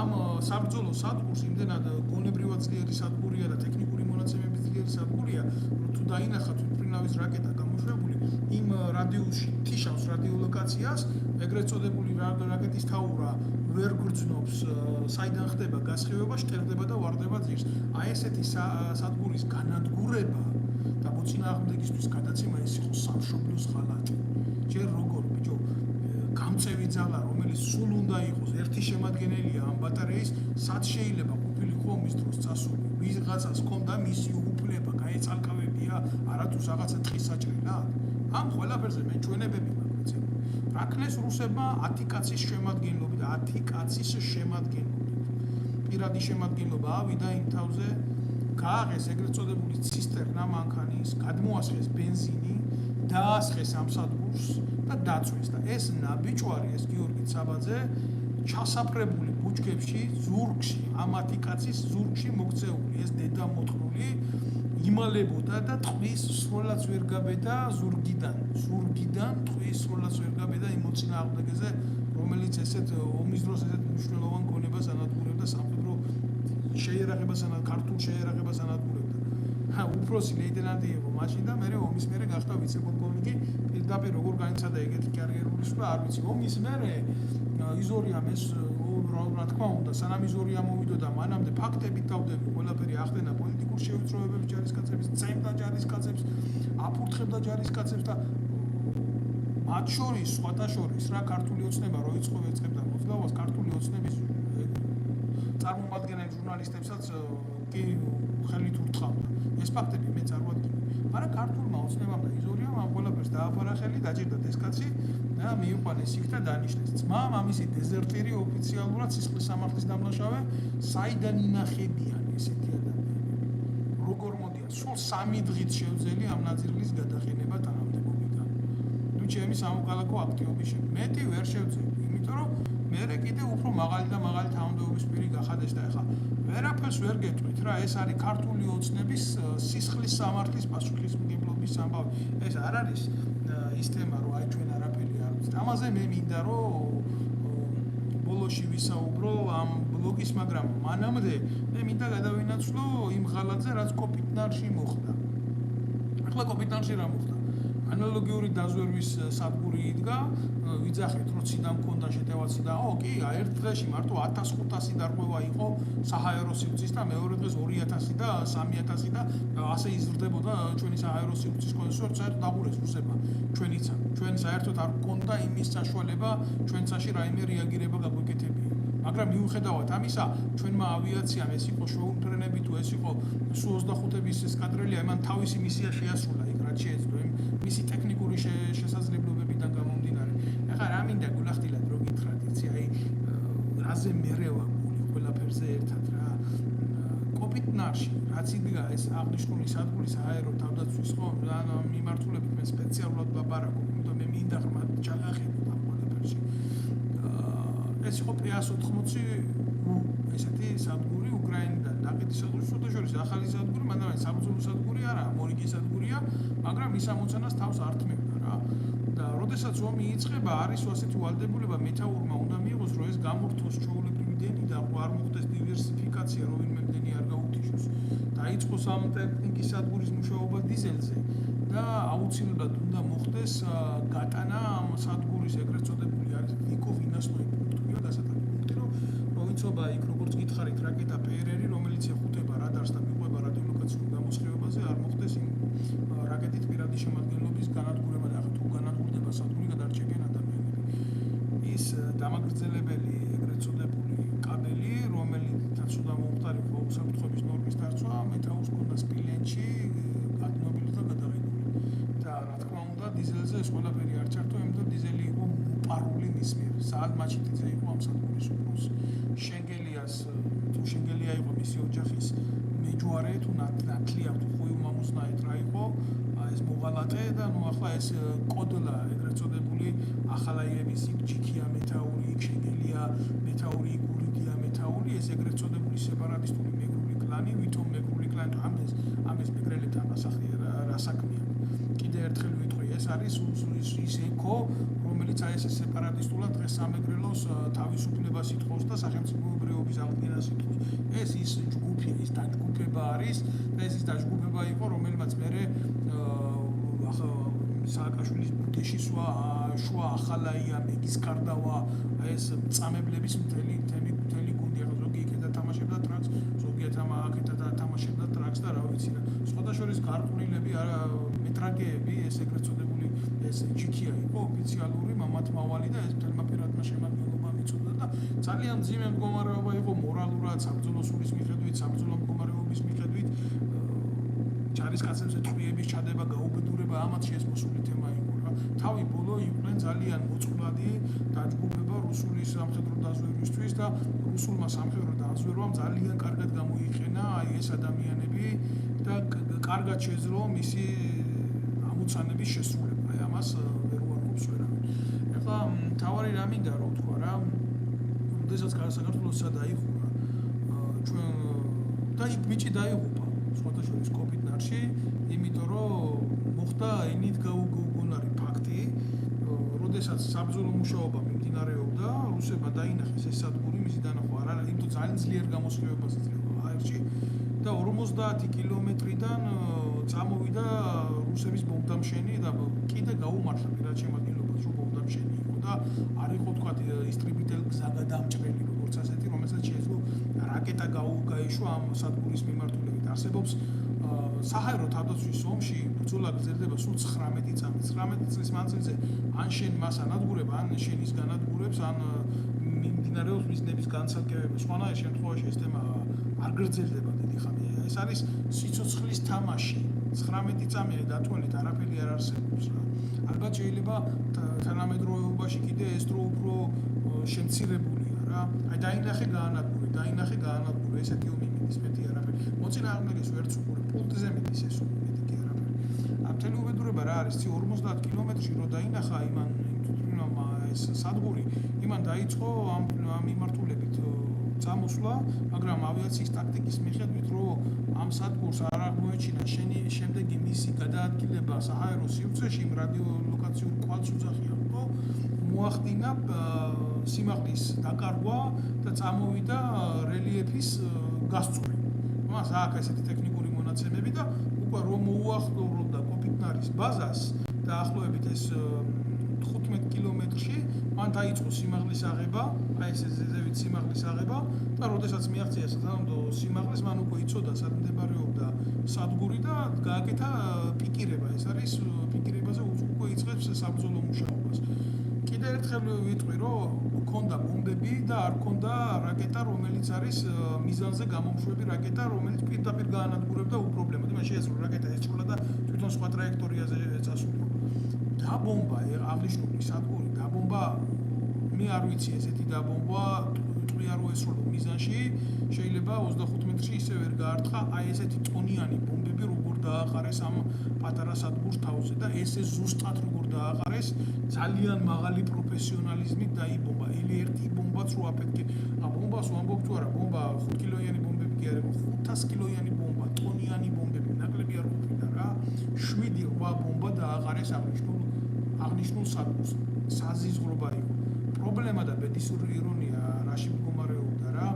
ამ საბრძოლო სადგურს იმდენად გონებრივად ძლიერი სადგურია და ტექნიკური მონაცემებით ძლიერი სადგურია თუ დაინახა თვითმფრინავის რაკეტა გამოშვებული იმ რადიუსში თიშავს რადიოლოკაციას ეგრეთ წოდებული რაკეტის თაურა ვერ გრძნობს საიდან ხდება გასხივება შტერდება და ვარდება ძირს აი ესეთი სადგურის განადგურება და მოწინააღმდეგისთვის გადაცემა ის იყო სამშობლოს ღალატი ჯერ როგორ ბიჭო გამწევი ძალა რომელიც სულ უნდა იყოს ერთი შემადგენელია ამ ბატარეის სად შეიძლება ყოფილიყო ომის დროს წასული ვიღაცას ჰქონდა მისი უფლება გაეცალკავებია არათუ რაღაცა ტყის საჭრელად ამ ყველაფერზე მე ჩვენებები მაქვს აკლეს რუსებმა 10 კაცის შემადგენლობით, 10 კაცის შემადგენლობით. პირადი შემადგენლობა ავიდა იმ თავზე, გააღეს ეგრეთ წოდებული ცისტერნა მანქანის, გადმოასხეს ბენზინი, დაასხეს ამ სადგურს და დაწვეს და ეს ნაბიჯვარი, ეს გიორგი ცაბაძე ჩასაფრებული ბუჩქებში, ზურგში, ამ 10 კაცის ზურგში მოქცეული, ეს დედა მოთხრული იმალებოდა და ტყვის სროლაც ვერ გაბედა ზურგიდან ტყვის სროლაც ვერ გაბედა იმ მოწინააღმდეგეზე, რომელიც ესეთ ომის დროს ესეთ მნიშვნელოვან გონებას ანადგურებდა სამხედრო შეიარაღებას, ქართულ შეიარაღებას ანადგურებდა. უფროსი ლეიტენანტი იყო მაშინ და მერე ომის მერე გახდა ვიცე-პოლკოვნიკი, პირდაპირ როგორ განიცადა ეგეთი კარიერული სვლა, არ ვიცი. ომის მერე იზორიამ ეს რა თქმა უნდა, სანამ იზორია მოვიდოდა, მანამდე ფაქტებით დავდები, ყველაფერი ახდენა პოლიტიკურ შევიწროებებს ჯარისკაცებს, წემდა ჯარისკაცებს, აფურთხებდა ჯარისკაცებს და მათ შორის, სხვათა შორის, რა ქართული ოცნება რო იწყო ეწყებდა მოძრაობას, ქართული ოცნების წარმომადგენელი ჟურნალისტებსაც კი ხელით ურთხავდა. ეს ფაქტები მე წარვადგინე. მაგრამ ქართულმა ოცნებამ და იზორიამ ამ ყველაფერს დააფარა ხელი, დაჭირდათ ეს კაცი და მიიყვანეს იქ და დანიშნეს. ძმა მამისი დეზერტირი ოფიციალურად სისხლის სამართლის დამნაშავე, საიდან ინახებიან ესეთი ადამიანები. როგორ მოდიან? სულ 3 დღით შევძელი ამ ნაწილის გადახენება თანამდებობიდან. ნუ ჩემი სამოქალაქო აქტივობის შემდეგ მეტი ვერ შევძელი, იმიტომ რომ მე კიდე უფრო მაღალი და მაღალი თანამდებობის პირი გახადეს და ეხლა ვერაფერს ვერ გეტყვით რა, ეს არის ქართული ოცნების სისხლის სამართლის პასუხისმგებლობის ამბავი. ეს არ არის ის თემა, რომ აი ჩვენ არაფერი არ ვიცით. ამაზე მე მინდა რომ ბოლოში ვისაუბრო ამ ბლოგის, მაგრამ მანამდე მე მინდა გადავინაცვლო იმ ღალატზე, რაც კოპიტნარში მოხდა. ახლა კოპიტნარში რა მოხდა? ანალოგიური დაზვერვის სადგური იდგა, ვიძახეთ, რომ ციდან მქონდა შეტევაცი და კი, ერთ დღეში მარტო 1500 დარღვევა იყო საჰაერო სივრცის და მეორე დღეს 2000 და 3000 და ასე იზრდებოდა ჩვენი საჰაერო სივრცის კონსორცი, საერთოდ დაღურეს რუსებმა ჩვენიცა. ჩვენ საერთოდ არ გქონდა იმის საშუალება ჩვენცაში რაიმე რეაგირება გაგვეკეთებია. მაგრამ მიუხედავად ამისა, ჩვენმა ავიაციამ ეს იყო შოუფრენები თუ ეს იყო სუ-25-ების ესკადრილია, მან თავისი მისია შეასრულა იქ, რაც შეეძლო მისი ტექნიკური შესაძლებლობებიდან გამომდინარე. ეხლა რა მინდა გულახდილად რო გითხრათ, იცი, აი რაზე მერევა გული ყველაფერზე ერთად რა. კოპიტნარში, რაც იდგა ეს აღნიშნული სადგური საჰაერო თავდაცვის ხო, მიმართულებით მე სპეციალურად ლაპარაკობ, იმიტომ მე მინდა რომ მათ ჩაახერხოთ ამ ყველაფერში. ეს იყო PS80 ესეთი სადგური უკრაინიდან ნაკეთი სადგური, შუათაშორის ახალი სადგური, მანდ საბრძოლო სადგური არა, მორიგი სადგურია, მაგრამ ის ამოცანას თავს არ თმევდა რა. და როდესაც ომი იწყება, არის ასეთი ვალდებულება მეთაურმა უნდა მიიღოს, რომ ეს გამორთოს ჩვეულებრივი დენი და არ მოხდეს დივერსიფიკაცია, რომ ვინმე დენი არ გაუთიშოს. დაიწყოს ამ ტექნიკის სადგურის მუშაობა დიზელზე და აუცილებლად უნდა მოხდეს გატანა ამ სადგურის ეგრეთ წოდებული არის ვიკოვინასნოი პუნქტია დასათანი პუნქტი, რომ მოიცობა იქ როგორც გითხარით რაკეტა PRR, რომელიც ეხუტება რადარს და მიყვება რადიოლოკაციურ გამოსხივებაზე, არ მოხდეს იმ რაკეტით პირადი შემადგენლობის განადგურება და თუ განადგურდება სადგური გადარჩებიან ადამიანები. ის დამაგრძელებელი ეგრეთ წოდებული კაბელი, რომელიცაც უნდა მომხდარიყო უსაფრთხოების ნორმის დარწვა, მეთაურს ჰქონდა სპილენჩი გადნობილი და გადაღებული. და რა თქმა უნდა, დიზელზე ეს ყველაფერი არ ჩართო, იმიტომ დიზელი იყო მოპარული მის მიერ. საალ მაჩიტიძე იყო ამ სადგურის უფროსი. შენგელიას თუ შენგელია იყო მისი ოჯახის მეჯვარე თუ ნათლია თუ ხუიუმამუზნაით რა იყო ეს მოღალატე და ნუ ახლა ეს კოდლა ეგრეთ წოდებული ახალაიების ჯიქია მეთაური, შენგელია მეთაური, გურიდია მეთაური, ეს ეგრეთ წოდებული სეპარატისტული მეგრული კლანი, ვითომ მეგრული კლანი ამის მეგრელებთან რა საქმეა. კიდე ერთხელ ვიტყვი, ეს არის ის ეკო, რომელიც აი ეს სეპარატისტულად დღეს სამეგრელოს თავისუფლებას ითხოვს და სახელმწიფოებრიობის აღდგენას ითხოვს. ეს ის ჯგუფია, ის დაჯგუფება არის და ეს ის დაჯგუფება იყო, რომელმაც მერე სააკაშვილის ბუდეში შუა ახალაია, მეგის კარდავა, ეს წამებლების მთელი გუნდი, ახლა ზოგი იქედა თამაშებდა ტრაქს, ზოგიერთი აქედა თამაშებდა ტრაქს და რა ვიცი რა. სხვადასხვა გარყვნილები, მეტრაგეები, ეს ეგრეთ წოდებული ეს ჯიქია იყო ოფიციალური მამათ მავალი და ეს თელმა პირადმა შემადგენლობა მიწოდა და ძალიან მძიმე მდგომარეობა იყო მორალურად, საბრძოლო სულის მიხედვით, საბრძოლო მდგომარეობის მიხედვით. ჯარისკაცებზე ტყვიების ჩადება, გაუბედურება, ამათ შესმოსული თემა იყო რა. თავი ბოლო იყვნენ ძალიან მოწყვლადი დაჯგუფება რუსული სამხედრო დაზვერვისთვის და რუსულმა სამხედრო დაზვერვამ ძალიან კარგად გამოიყენა აი ეს ადამიანები და კარგად შეძლო მისი ამოცანების შესრულება. აი ამას ვერ უარყოფს ვერავინ. ეხლა თავარი რა მინდა რომ თქვა რა, როდესაც საქართველოსა დაიხურა ჩვენ და იქ ბიჭი დაიღუპა სხვათა შორის კოპიტნარში, იმიტომ რომ მოხდა ენით გაუგონარი ფაქტი, როდესაც საბრძოლო მუშაობა მიმდინარეობდა, რუსებმა დაინახეს ეს სადგური, მისი დანახვა არ არის, იმიტომ ძალიან ძლიერ გამოსხივებას იძლევა აერში და 50 კილომეტრიდან წამოვიდა რუსების ბომბდამშენი და კიდე გაუმართლა პირად შემადგენლობას, რომ ბომბდამშენი იყო და არ იყო თქვა ისტრიბიტელ გზაგადამჭრელი როგორც ასეთი, რომელსაც შეეძლო რაკეტა გაიშვა ამ სადგურის მიმართულებით. არსებობს საჰაერო თავდაცვის ომში ბრძოლა გრძელდება სულ 19 წამი. 19 წლის მანძილზე ან შენ მას ანადგურებ, ან შენ ის განადგურებს, ან მიმდინარეობს მიზნების განცალკევება. სხვანაირ შემთხვევაში ეს თემა არ გრძელდება დიდი ხანი. ეს არის სიცოცხლის თამაში. 19 წამია დათვალით, არაფერი არ არსებობს რა. ალბათ შეიძლება თანამედროვეობაში კიდე ეს დრო უფრო შემცირებულია რა. აი დაინახე გაანადგურე, ესეთი ომი მიდის, მეტი არაფერი. მოწინააღმდეგეს ვერც უყურებ, პულტზე მიდის ეს ომი, მეტი კი არაფერი. მთელი უბედურება რა არის, 50 კილომეტრში რო დაინახა იმან ეს სადგური, იმან დაიწყო ამ მიმართულებით წამოსვლა, მაგრამ ავიაციის ტაქტიკის მიხედვით, რომ ამ სადგურს არ აღმოეჩინა შემდეგი მისი გადაადგილება საჰაერო სივრცეში, იმ რადიოლოკაციური კვალსუძახი იყო, მოახდინა სიმაღლის დაკარგვა და წამოვიდა რელიეფის გასწვრივ. მას აქვს ესეთი ტექნიკური მონაცემები და უკვე რომ მოუახლოვდა კოპიტნარის ბაზას დაახლოებით ეს 15 კილომეტრში, მან დაიწყო სიმაღლის აღება, აი ეს ზევით სიმაღლის აღება და როდესაც მიაღწია სათანადო სიმაღლეს, მან უკვე იცოდა სად მდებარეობდა სადგური და გააკეთა პიკირება. ეს არის პიკირებაზე უკვე იწყებს საბრძოლო მუშაობას. კიდევ ერთხელ ვიტყვი, რომ ქონდა ბომბები და არ ქონდა რაკეტა, რომელიც არის მიზანზე გამომშვები რაკეტა, რომელიც პირდაპირ გაანადგურებდა უპრობლემოდ. იმან შეეძლო რაკეტა ეჭვლა და თვითონ სხვა ტრაექტორიაზე წასულიყო. დაბომბა აღნიშნული სადგური, დაბომბა მე არ ვიცი ესეთი დაბომბა ტყვია რო ესრულო მიზანში, შეიძლება 25 მეტრში ისე ვერ გაარტყა, აი ესეთი ტონიანი ბომბები როგორ დააყარეს ამ პატარა სადგურს თავზე და ესე ზუსტად როგორ დააყარეს, ძალიან მაღალი პროფესიონალიზმით დაიბომბა. ერთი ბომბაც რო აფეთქე, ბომბას ვამბობ თუ არა, ბომბა 5 კილოიანი ბომბები კი არ იყო, 500 კილოიანი ბომბა, ტონიანი ბომბები, ნაკლები არ ყოფილა რა. 7-8 ბომბა დააყარეს აღნიშნულ სადგურს. საზიზღრობა იყო. პრობლემა და ბედის ირონია რაში მდგომარეობდა რა,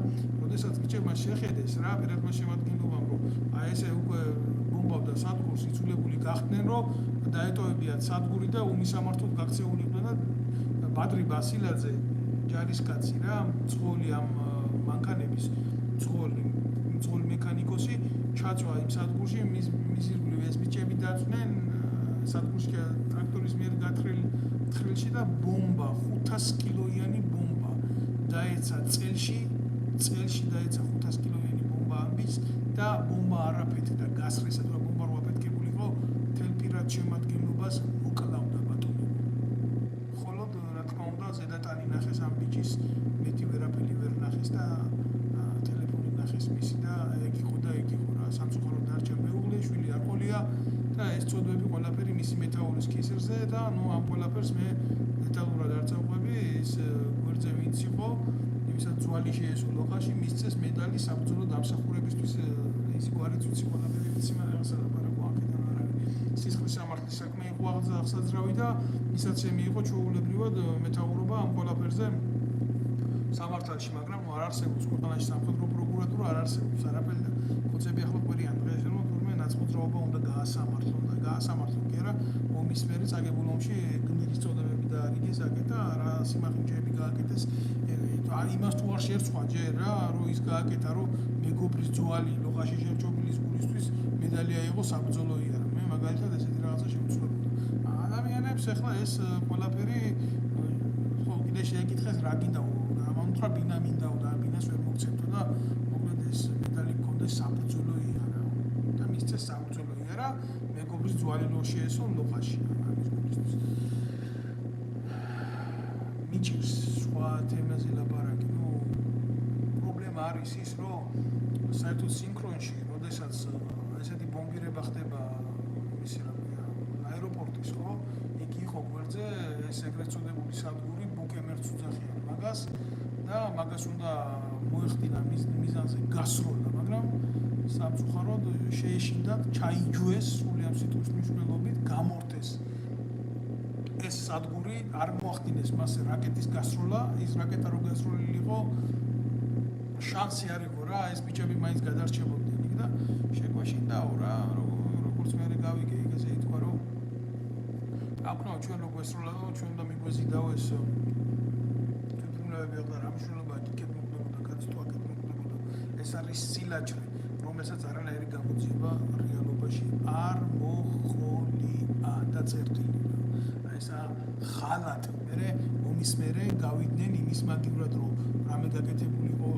როდესაც ბიჭებმა შეხედეს რა პირადმა შემადგენლობამ, რომ აი ესე უკვე ბომბავდა სადგურს, იცვლებული გახდნენ, რომ დაეტოვებიათ სადგური და უმისამართოდ გაქცეულიყვნენ და ბადრი ბასილაძე ჯარისკაცი რა, მძღოლი ამ მანქანების მძღოლი მექანიკოსი ჩაწვა იმ სადგურში, მის ირგვლივ ეს ბიჭები დაწვნენ სადგურში ტრაქტორის მიერ გათხრილ თხრილში და ბომბა 500 კილოიანი ბომბა დაეცა წელში დაეცა 500 კილოიანი ბომბა ამბის და ბომბა არ აფეთქდა გასხრესად, რომ ბომბა რო აფეთქებულიყო, მთელ პირად შემადგენლობას მოკლავდა ბატონი. ხოლოდ რა თქმა უნდა ზედატანი ნახეს ამ ბიჭის, მეტი ვერაფერი ვერ ნახეს და ტელეფონი ნახეს მისი და ეგ იყო რა, სამწუხაროდ დარჩა მეუღლე, შვილი არ ყოლია და ეს წოდები ყველაფერი მისი მეთაურის კისერზე და ამ ყველაფერს მე დეტალურად არ წავყვები, ის გვერდზე ვინც იყო, იმისაც ძვალი შეესო ლოყაში, მისცეს медали საბრძოლო დამსახურებისთვის, ის გვარიც ვიცი ყველაფერი ვიცი, მაგრამ ეს ლაპარაკო აქედან არ არის. სისხლის სამართლის საქმე იყო აღსაძრავი და ისაც მიიღო ჩვეულებრივად მეთაურობა ამ ყველაფერზე სამართალში, მაგრამ არ არსებობს ქვეყანაში სამხედრო პროკურატურა, არ არსებობს არაფერი და ხოცები ახლა ყვერიან დღეს რომ თურმე ნაცმოძრაობა უნდა გაასამართლო კი არა, ომის მერე წაგებულ ომში გმირის წოდებები დაარიგეს აკეთა, რა სიმაღლეები გააკეთეს, იმას თუ არ შეერწყვა ჯერ რა, რომ ის გააკეთა, რომ მეგობრის ძვალი ლოყაში შერჩობილის გულისთვის медали აიღო საბრძოლო იარა. მე მაგალითად ესეთი რაღაცა შევცვლებოდა. ადამიანებს ახლა ეს ყველაფერი ხო კიდე შეეკითხეს რა გინდაო, ამან უთხრა ბინა მინდაო და ბინას ვერ მოგცემთო და მოკლედ ეს медали კონდეს საბრძოლო იარა. და მისცეს საბრძოლო იარა მეგობრის ძვალი ლო შეესო ლოყაში ამის გულისთვის. მიჭირს სხვა თემაზე ლაპარაკი. პრობლემა არის ის, რომ საერთოდ სინქრონში, როდესაც ესეთი ბომბირება ხდება ისი რა ქვია, აეროპორტის, ხო? იქ იყო გვერდზე ეს ეგრეთ წოდებული სადგური ბუკემერც უძახიან მაგას და მაგას უნდა მოეხდინა მიზანზე გასროლა, მაგრამ სამწუხაროდ შეეშინდათ, ჩაიჯვეს სრულიად სიტყვის მნიშვნელობით, გამორთეს ეს სადგური, არ მოახდინეს მასზე რაკეტის გასროლა, ის რაკეტა რო გასროლილი იყო, შანსი არ იყო რა, ეს ბიჭები მაინც გადარჩებოდნენ იქ და შეგვაშინდაო რა, როგორც მე გავიგე, ეგეზე ითქვა, რომ აკნო ჩვენ რო გვესროლადო, ჩვენ უნდა მიგვეზიდაო ეს კეთილმოწყობილები და რა მნიშვნელობა კეთილმოწყობილობა გაცდვა კეთილმოწყობილობა. ეს არის სილაჯრე, რომელსაც არანაირი გამოძიება რეალობაში არ მოხდია და წერტილი. ესა ხალათ მერე ომის მერე გავიდნენ იმის მაგივრად რომ რამე გაკეთებული იყო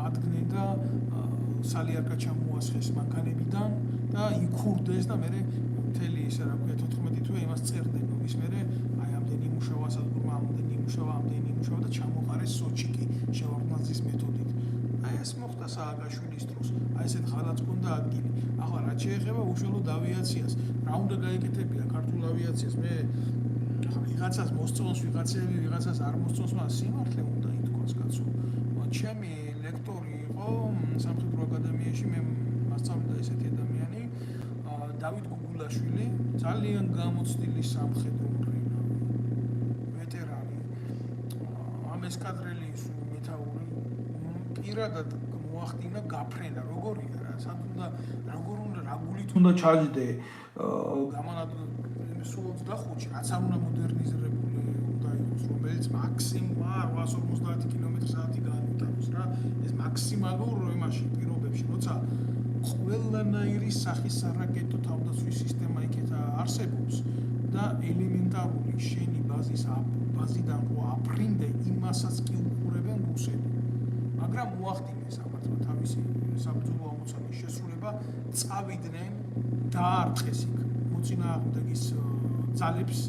ადგენენ და სალიარკა ჩამოასხეს მანქანებიდან და იქურდეს და მერე მთელი ესე რა ქვია 14 თვე იმას წერდნენ ომის მერე აი ამდენი იმუშავა სადგურმა ამდენი იმუშავა და ჩამოყარეს სოჩიკი შევარდნაძის მეთოდით აი ეს მოხდა სააკაშვილის დროს აი ესეთ ხალათს ჰქონდა ადგილი ახლა რაც შეეხება უშუალოდ ავიაციას რა უნდა გაეკეთებია ქართულ ავიაციას მე ვიღაცას მოსწონს ვიღაცები ვიღაცას არ მოსწონს მაგრამ სიმართლე უნდა ითქვას კაცო ჩემი ლექტორი იყო სამხედრო აკადემიაში მე მასწავლდა ესეთი ადამიანი დავით გუგულაშვილი ძალიან გამოცდილი სამხედრო მრინავი ვეტერანი ამ ესკადრელი მეთაური პირადად მოახდინა გაფრენა როგორია რა სათუნდა როგორ უნდა რა გულით უნდა ჩაჯდე გამანადო სულ 25-ში რაც არ უნდა მოდერნიზირებული უნდა იყოს რომელიც მაქსიმუმ 850 კმ/სთ გაანვითაროს რა ეს მაქსიმალურ იმაში პირობებში როცა ყველანაირი სახის სარაკეტო თავდაცვის სისტემა იქეთ არსებობს და ელემენტარული შენი ბაზიდან რო აფრინდე იმასაც კი უყურებენ რუსები მაგრამ მოახდინეს ამათმა თავისი საბრძოლო ამოცანის შესრულება წავიდნენ დაარტყეს იქ მოწინააღმდეგის ძალებს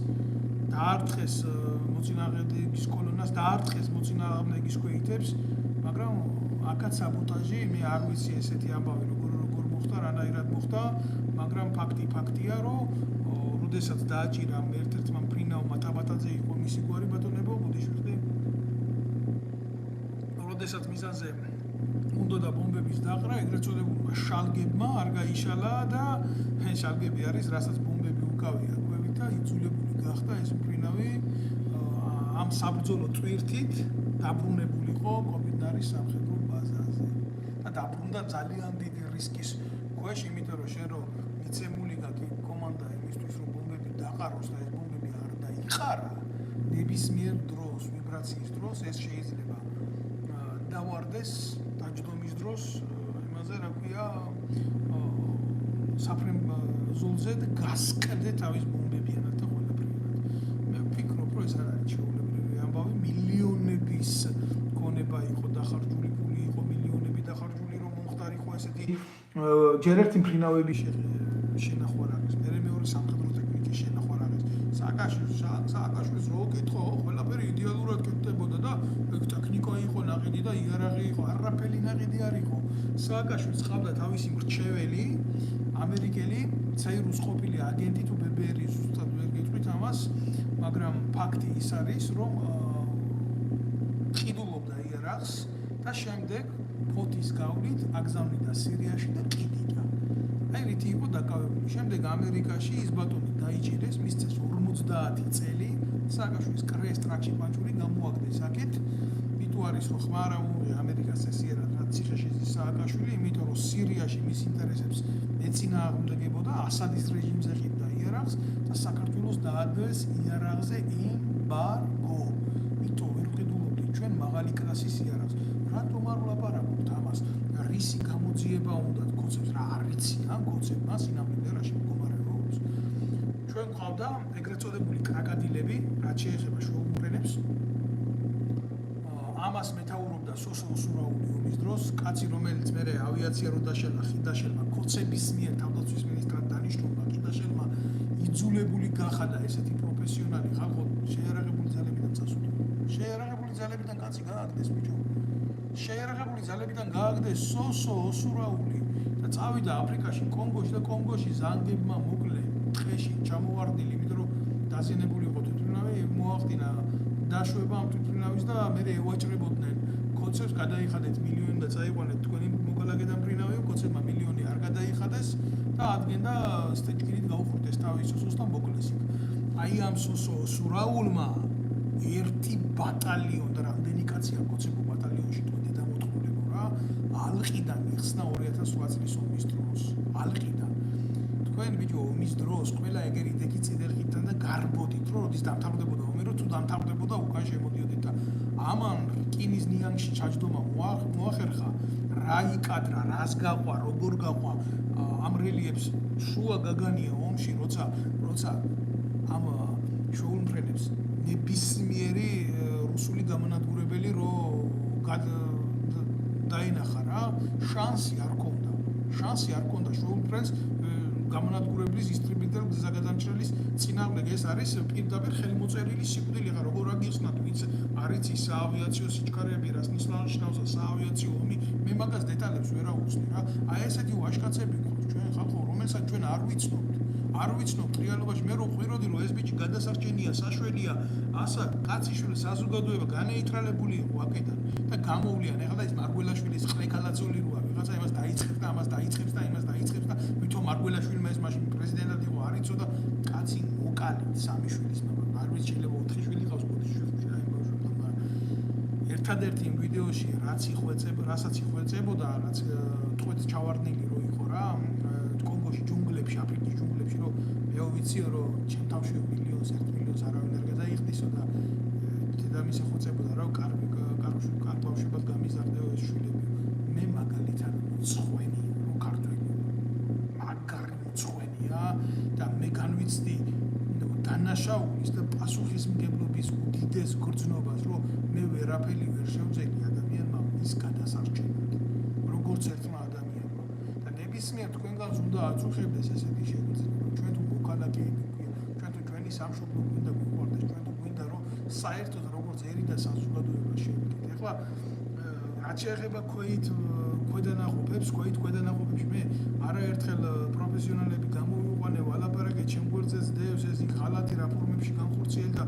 დაარტყეს მოწინააღმდეგის კოლონას დაარტყეს მოწინააღმდეგის ქვეითებს მაგრამ აქაც საბოტაჟი მე არ ვიცი ესეთი ამბავი როგორ მოხდა რანაირად მოხდა მაგრამ ფაქტია რომ როდესაც დააჭირა ერთ-ერთმა მფრინავმა ტაბატაძე იყო მისი გვარი ბატონებო ბუდიშვილი როდესაც მიზანზე უნდა და ბომბების დაყრა ეგრეთ წოდებულმა შალგებმა არ გაიშალა და შალგები არის რასაც ბომბები უკავია კვებით და იძულებული გახდა ეს მფრინავი ამ საბრძოლო ტვირთით დაბრუნებულიყო კობინარის სამხედრო ბაზაზე და დაბრუნდა ძალიან დიდი რისკის ქვეშ იმიტომ რომ შენ რომ მიცემული გაქვს კომანდა იმისთვის რომ ბომბები დაყაროს და ეს ბომბები არ დაიყარა ნებისმიერ დროს ვიბრაციის დროს ეს შეიძლება დავარდეს დაჯდომის დროს იმაზე რა ქვია საფრენ-ზოლზე და გასკდე თავის ბომბებიანად და ყველაფერად მე ვფიქრობ რომ ეს არ არის შეულებრივი ამბავი მილიონების ქონება იყო დახარჯული ფული იყო მილიონები დახარჯული რომ მომხდარიყო ესეთი ჯერ ერთი მფრინავები შენახვა არის მე მეორე სამხედრო ტექნიკის შენახვა არის სააკაშვილის რო კითხო ყველაფერი იდეალურად კეთდებოდა და ეგ ტექნიკა იყო ნაყიდი და იარაღი იყო არაფერი ნაყიდი არ იყო სააკაშვილს ყავდა თავისი მრჩეველი ამერიკელი ცაირუს ყოფილი აგენტი თუ ბებერი ზუსტად ვერ გეტყვით ამას მაგრამ ფაქტი ის არის რომ ყიდულობდა იარაღს და შემდეგ ფოთის გავლით აგზავნიდა სირიაში და ყიდიდა აი რითი იყო დაკავებული შემდეგ ამერიკაში ის ბატონი დაიჭირეს მისცეს 50 წელი სააკაშვილის კრეს ტრაქში პანჭური გამოაგდეს აქეთ მითუ არის რომ ხმარაუნი ამერიკას ესიერა რაც ციხეში სააკაშვილი იმიტომ რომ სირიაში მის ინტერესებს ეწინააღმდეგებოდა ასადის რეჟიმზე ყიდდა იარაღს და საქართველოს დაადოს იარაღზე ემბარგო მითო ვერ ყიდულობდით ჩვენ მაღალი კლასის იარაღს რატომ არ ვლაპარაკობთ ამას რისი გამოძიება უნდა კოცებს რა არ ვიცი ამ კოცებმა სინამდვილეში მდგომარეობს ჩვენ ყავდა ეგრეთ წოდებული კრაკადილები რაც შეეხება შოუმფრენებს ამას მეთაურობდა სოსო სურაული ომის დროს კაცი რომელიც მე ავიაცია რო დაშელა ხიდაშელმა კოცების მიერ თავდაცვის მინისტრად დანიშნულმა ხიდაშელმა იძულებული გახადა ესეთი პროფესიონალი ხალხო შეიარაღებული ძალებიდან წასულიყო შეიარაღებული ძალებიდან კაცი გააგდეს ბიჭო. შეიარაღებული ძალებიდან გააგდეს სოსო ოსურაული და წავიდა აფრიკაში, კონგოში და კონგოში ზანგებმა მოკლე ტყეში ჩამოვარდნილი, იმიტომ რომ დაზიანებული იყო თვითმფრინავი, მოახდინა დაშვება ამ თვითმფრინავის და მე ევაჭრებოდნენ კოცებს, გადაიხადეთ მილიონი და წაიყვანეთ თქვენი მოკალაგე და მფრინავი, კოცებმა მილიონი არ გადაიხადეს და ადგენდა სტეჭკინით გაუხურდეს თავის სოსოს და მოკლეს. აი ამ სოსო ოსურაულმა ერთი ბატალიონი და რამდენი კაცი ამ კოცებო ბატალიონში თქვენი დამოწყვილებო რა, ალყიდან იხსნა 2008 წლის ომის დროს. ალყიდან. თქვენ ბიჭო ომის დროს ყველა ეგერი დეკი წინერხიდან და გარბოდით, რომ როდის დამთავრდებოდა ომი, რომ თუ დამთავრდებოდა უკან შემოდიოდით და ამან რკინის ნიანგში ჩაჯდომა მოახერხა, რა იკადრა, რას გაყვა, როგორ გაყვა ამ რელიეფს შუა გაგანია ომში, როცა ამ შოუმფრენებს ნებისმიერი რუსული გამანადგურებელი რო დაინახა რა, შანსი არ ქონდა შოუმფრენს გამანადგურებლის დისტრიბიუტერ გზაგადამჭრელის წინააღმდეგ. ეს არის პირდაპირ ხელმოწერილი სიკვდილი, ხა როგორ აგიხსნათ, ვინც არ იცი საავიაციო სიჩქარეები, რას ნიშნავს საავიაციო ომი, მე მაგას დეტალებს ვერ აუხსნი რა. აი ესეთი ვაჟკაცები გვყავს ჩვენ ხალხო, რომელსაც ჩვენ არ ვიცნობთ რეალობაში. მე რო ყვიროდი რომ ეს ბიჭი გადასარჩენია, საშვენია, ასა კაციშვილი საზოგადოება განეიტრალებული იყო აქედან და გამოვლიან. ეხლა ის მარგველაშვილის ყლეკალაძოლი როა, ვიღაცა იმას დაიწყებს და ამას დაიწყებს და იმას დაიწყებს და ვითომ მარგველაშვილმა ეს მაშინ პრეზიდენტად იყო არ იცოდა, კაცი მოკალით სამი შვილის მამა. არ ვიცი შეიძლება 4 შვილი ყავს, 5 შვილი რა იმ ბავშვებთან, მაგრამ ერთადერთი იმ ვიდეოში რასაც იხვეწებოდა, რაც თქვით ჩავარდნილი რო იყო რა, კონგოში ჯუნგლებში, აფრიკის ჯუნგლებში, რომ მე ვიციო რომ ჩემ თავში მილიონს 1 მილიონს არავინ არ გადაიხდისო და დედამისი ხოცებოდა რა კარგ ბავშვებად გამიზარდეო ეს შვილები. მე მაგალითად მწხვენი რომ ქართველი მაგარი მწხვენია და მე განვიცდი დანაშაულის და პასუხისმგებლობის უდიდეს გრძნობას, რომ მე ვერაფერი ვერ შევძელი ადამიანმა მის გადასარჩენად, როგორც ერთმა ადამიანმა. და ნებისმიერ თქვენგანს უნდა აწუხებდეს ესეთი შეგრძნება. ჩვენ თუ მოქალაქეები გვია, ჩვენ თუ ჩვენი სამშობლო გვინდა გვიყვარდეს, ჩვენ თუ გვინდა რომ საერთოდ როგორც ერი და საზოგადოება შევიდეთ. ეხლა რაც შეეხება ქვედანაყოფებში მე არაერთხელ პროფესიონალები გამოვიყვანე ვალაპარაკე ჩემ გვერდზე ზდევს ეს იქ ღალატი რაფორმებში განხორციელი და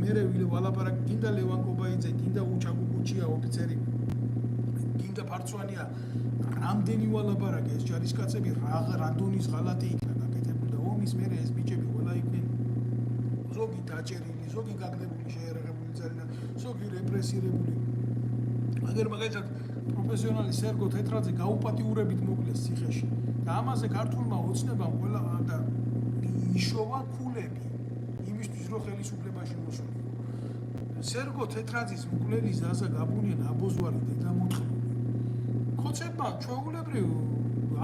მე ვალაპარაკე გინდა ლევან კობაიძე, გინდა უჩაგუკუჩია ოფიცერი, გინდა ფარცვანია, რამდენი ვალაპარაკე ეს ჯარისკაცები რა დონის ღალატი იქნა გაკეთებული და ომის მერე ეს ბიჭები ყველა იყვნენ ზოგი დაჭერილი, ზოგი გაგდებული შეიარაღებული ძალიდან, ზოგი რეპრესირებული. მაგალითად პროფესიონალი სერგო თეთრაძე გაუპატიურებით მოკლეს ციხეში და ამაზე ქართულმა ოცნებამ ყველა და იშოვა ქულები იმისთვის რომ ხელისუფლებაში მოსულიყო. სერგო თეთრაძის მკვლელი ზაზა გაბუნია აბოზვარი დედამოთხოვნი. კოცებმა ჩვეულებრივ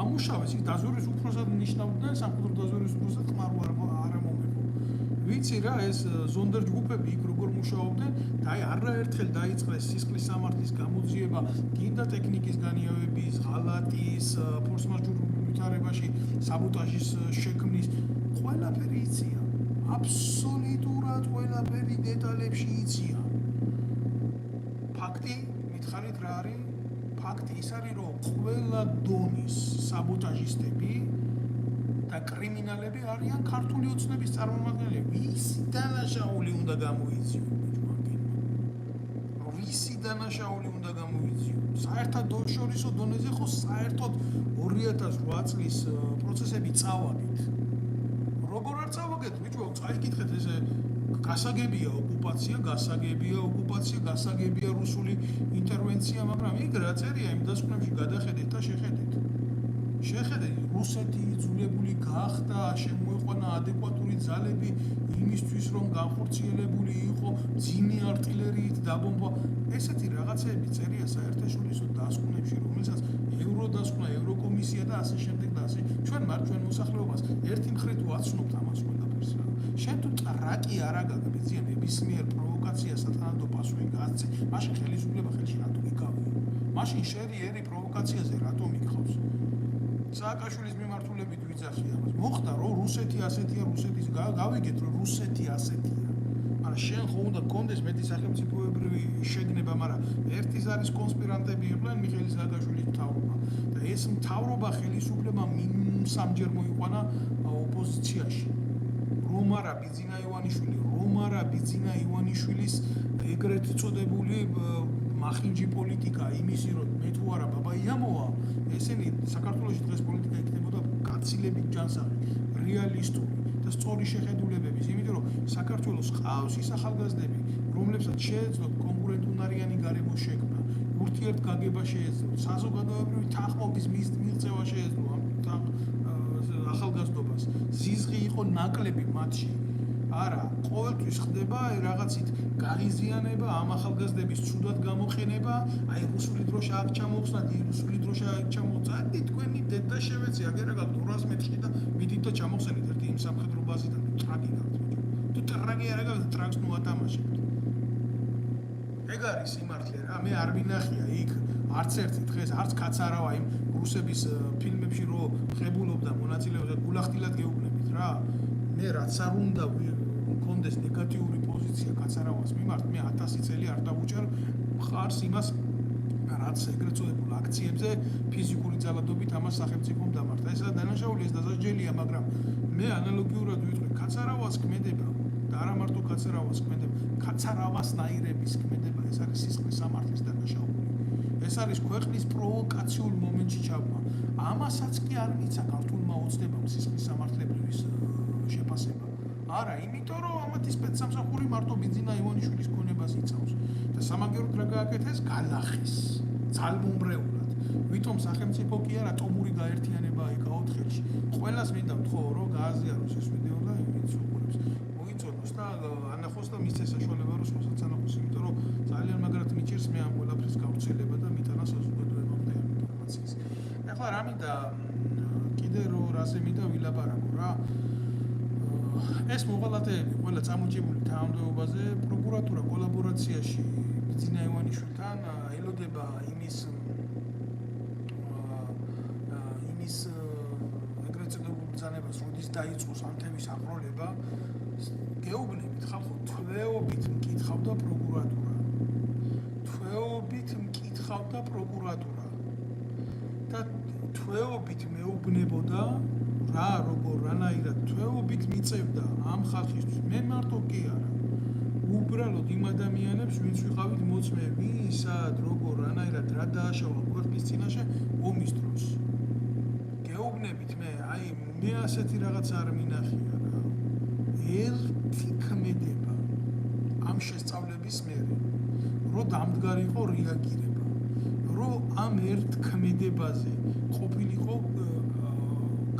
ამუშავეს, იქ დაზვერვის უფროსად ნიშნავდნენ, სამხედრო დაზვერვის უფროსად ხმარო არ ამომეყო. ვიცი რა ეს ზონდერ ჯგუფები იქ როგორ მუშაობდნენ და აი არაერთხელ დაიწყეს სისხლის სამართლის გამოძიება, გინდა ტექნიკის განიავების, ღალატის, ფორსმაჟორ ვითარებაში, საბოტაჟის შექმნის, ყველაფერი იციან. აბსოლუტურად ყველაფერი დეტალებში იციან. ფაქტი, მითხარით რა არის? ფაქტი ის არის, რომ ყველა დონის საბოტაჟისტები და კრიმინალები არიან ქართული ოცნების წარმომადგენლები. ვისი დანაშაული უნდა გამოიძიო ბიჭო? ვისი დანაშაული უნდა გამოიძიო? საერთაშორისო დონეზე ხო საერთოდ 2008 წლის პროცესები წავაგეთ. როგორ არ წავაგეთ ბიჭო? წაიკითხეთ ესე გასაგებია ოკუპაცია, გასაგებია რუსული ინტერვენცია, მაგრამ იქ რა წერია იმ დასკვნებში გადახედეთ და შეხედეთ. რუსეთი იძულებული გახდა შემოეყვანა ადეკვატური ძალები იმისთვის, რომ განხორციელებული იყო ძიმე артиლერიით დაბომბვა. ესეთი რაღაცები წერია საერთაშორისო დასკვნებში, რომელსაც ევროდასკვნა, ევროკომისია და ასე შემდეგ და ასე. ჩვენ მოსახლეობას ერთი მხრით ვაცნობთ ამას ყველაფერს რა. შენ თუ ტრაკი არ აგაგბიზია ნებისმიერ პროვოკაციას სათანადო პასუხი გააცე, მაშინ ხელისუფლება ხელში რატომ იკავია? მაშინ შერი ერი პროვოკაციაზე რატომ იკავს? სააკაშვილის მიმართულებით ვიძახი ამას. მოხდა რომ რუსეთი ასეთია, გავიგეთ რომ რუსეთი ასეთია. მაგრამ შენ ხო უნდა გქონდეს მეტი სახელმწიფოებრივი შეგნება, მაგრამ ერთის არის კონსპირანტები იყვნენ მიხეილ სააკაშვილის მთავრობა და ეს მთავრობა ხელისუფლება მინიმუმ სამჯერ მოიყვანა ოპოზიციაში. რომ არა ბიძინა ივანიშვილის ეგრეთ წოდებული მახინჯი პოლიტიკა, იმისი რომ მე თუ არა ბაბაია მოვა, ესენი საქართველოში დღეს პოლიტიკა იქნებოდა გაცილებით ჯანსაღი, რეალისტური და სწორი შეხედულებების, იმიტომ რომ საქართველოს ყავს ის ახალგაზრდები, რომლებსაც შეეძლოთ კონკურენტუნარიანი გარემო შექმნა, ურთიერთგაგება შეეძლოთ, საზოგადოებრივი თანხმობის მიღწევა შეეძლო ამ ახალგაზრდობას, ზიზღი იყო ნაკლები მათში. არა, ყოველთვის ხდება რაღაცით გაღიზიანება, ამ ახალგაზრდების ცუდად გამოყენება, აი რუსული დროშა აქ ჩამოხსნათ, რუსული დროშა აქ ჩამოხსნათ, თქვენი დედა შევეცი, აგერაგალ 200 მეტრში და მიდით და ჩამოხსენით ერთი იმ სამხედრო ბაზიდან, ტრაკი გაქვთ. თუ ტრაკი არ აგავთ, ტრაკს ნუ ატამაშებთ. ეგ არის სიმართლე რა, მე არ მინახია იქ არც ერთი დღეს, არც კაც არავა იმ რუსების ფილმებში რო ღებულობდა მონაწილეობას და გულახდილად გეუბნებით რა. მე რაც არ უნდა მქონდეს ნეგატიური პოზიცია კაცარავას მიმართ, მე 1000 წელი არ დავუჭერ მხარს იმას, რაც ეგრეთ წოდებულ აქციებზე ფიზიკური ძალადობით ამას სახელმწიფომ დამართა. ესაა დანაშაული, ეს დასაჯელია, მაგრამ მე ანალოგიურად ვიტყვი, კაცარავას ქმედება და არა მარტო კაცარავას ქმედება, კაცარავასნაირების ქმედება, ეს არის სისხლის სამართლის დანაშაული. ეს არის ქვეყნის პროვოკაციულ მომენტში ჩაბმა. ამასაც კი არ მიცა ქართულმა ოცნებამ სისხლის სამართლებრივის შეფასება. არა, იმიტომ რომ ამათი სპეცსამსახური მარტო ბიძინა ივანიშვილის ქონებას იცავს და სამაგიეროდ რა გააკეთეს? გალახეს ძალმომრეულად. ვითომ სახელმწიფო კი არა, ატომური გაერთიანება იკავოთ ხელში. ყველას მინდა ვთხოვო, რომ გააზიაროს ეს ვიდეო და ვინც უყურებს, მოიწონოს და ანახოს და მისცეს საშუალება რომ სხვასაც ანახოს, იმიტომ რომ ძალიან მაგრად მიჭირს მე ამ ყველაფრის გავრცელება და მიტანა საზოგადოებამდე ამ ინფორმაციის. ეხლა რა მინდა კიდე რო რაზე მინდა ვილაპარაკო რა. ეს მოღალატეები ყველა წამოჭიმული თანამდებობაზე პროკურატურა კოლაბორაციაში ბიძინა ივანიშვილთან ელოდება იმის ეგრეთ წოდებულ ბრძანებას, როდის დაიწყოს ამ თემის აღროლება, გეუბნებით ხალხო, თვეობით მკითხავდა პროკურატურა და თვეობით მეუბნებოდა რა როგორ რანაირად თვეობით მიწევდა ამ ხალხისთვის. მე მარტო კი არა, უბრალოდ იმ ადამიანებს, ვინც ვიყავით მოწმე, ვისად როგორ რანაირად რა დააშავა ქვეყნის წინაშე ომის დროს. გეუბნებით მე ასეთი რაღაც არ მინახია რა. ერთი ქმედება ამ შესწავლების მერე, რომ დამდგარი იყო რეაგირება, რომ ამ ერთ ქმედებაზე ყოფილიყო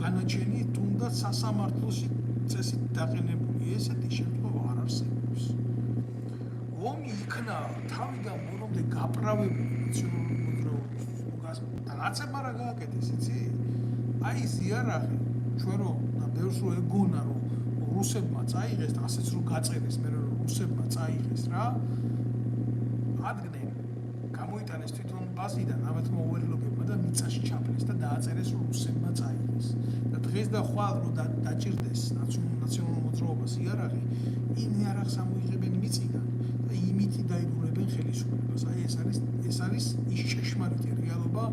განაჩენი თუნდაც სასამართლოში წესით დაყენებული, ესეთი შემთხვევა არ არსებობს. ომი იქნა თავიდან ბოლომდე გაправებული ნაციონალური მოძრაობისთვის. და რაცება რა გააკეთეს, იცი? აი ზიარაღი, ჩვენ რომ და ბევრს რო ეგონა რომ რუსებმა წაიღეს და ასეც რო გაწერეს, მე რომ რუსებმა წაიღეს რა, ადგნენ გამოიტანეს თვითონ ბაზიდან ამათ მოუერლობებმა და მიწაში ჩაფლეს და დააწერეს რომ რუსებმა წაიღეს. და დღეს და ხვალ რო დაჭირდეს ნაციონალურ მოძრაობას იარაღი, იმ იარაღს ამოიღებენ მიწიდან და იმითი დაიბრუნებენ ხელისუფლებას. აი ეს არის ის ჭეშმარიტი რეალობა,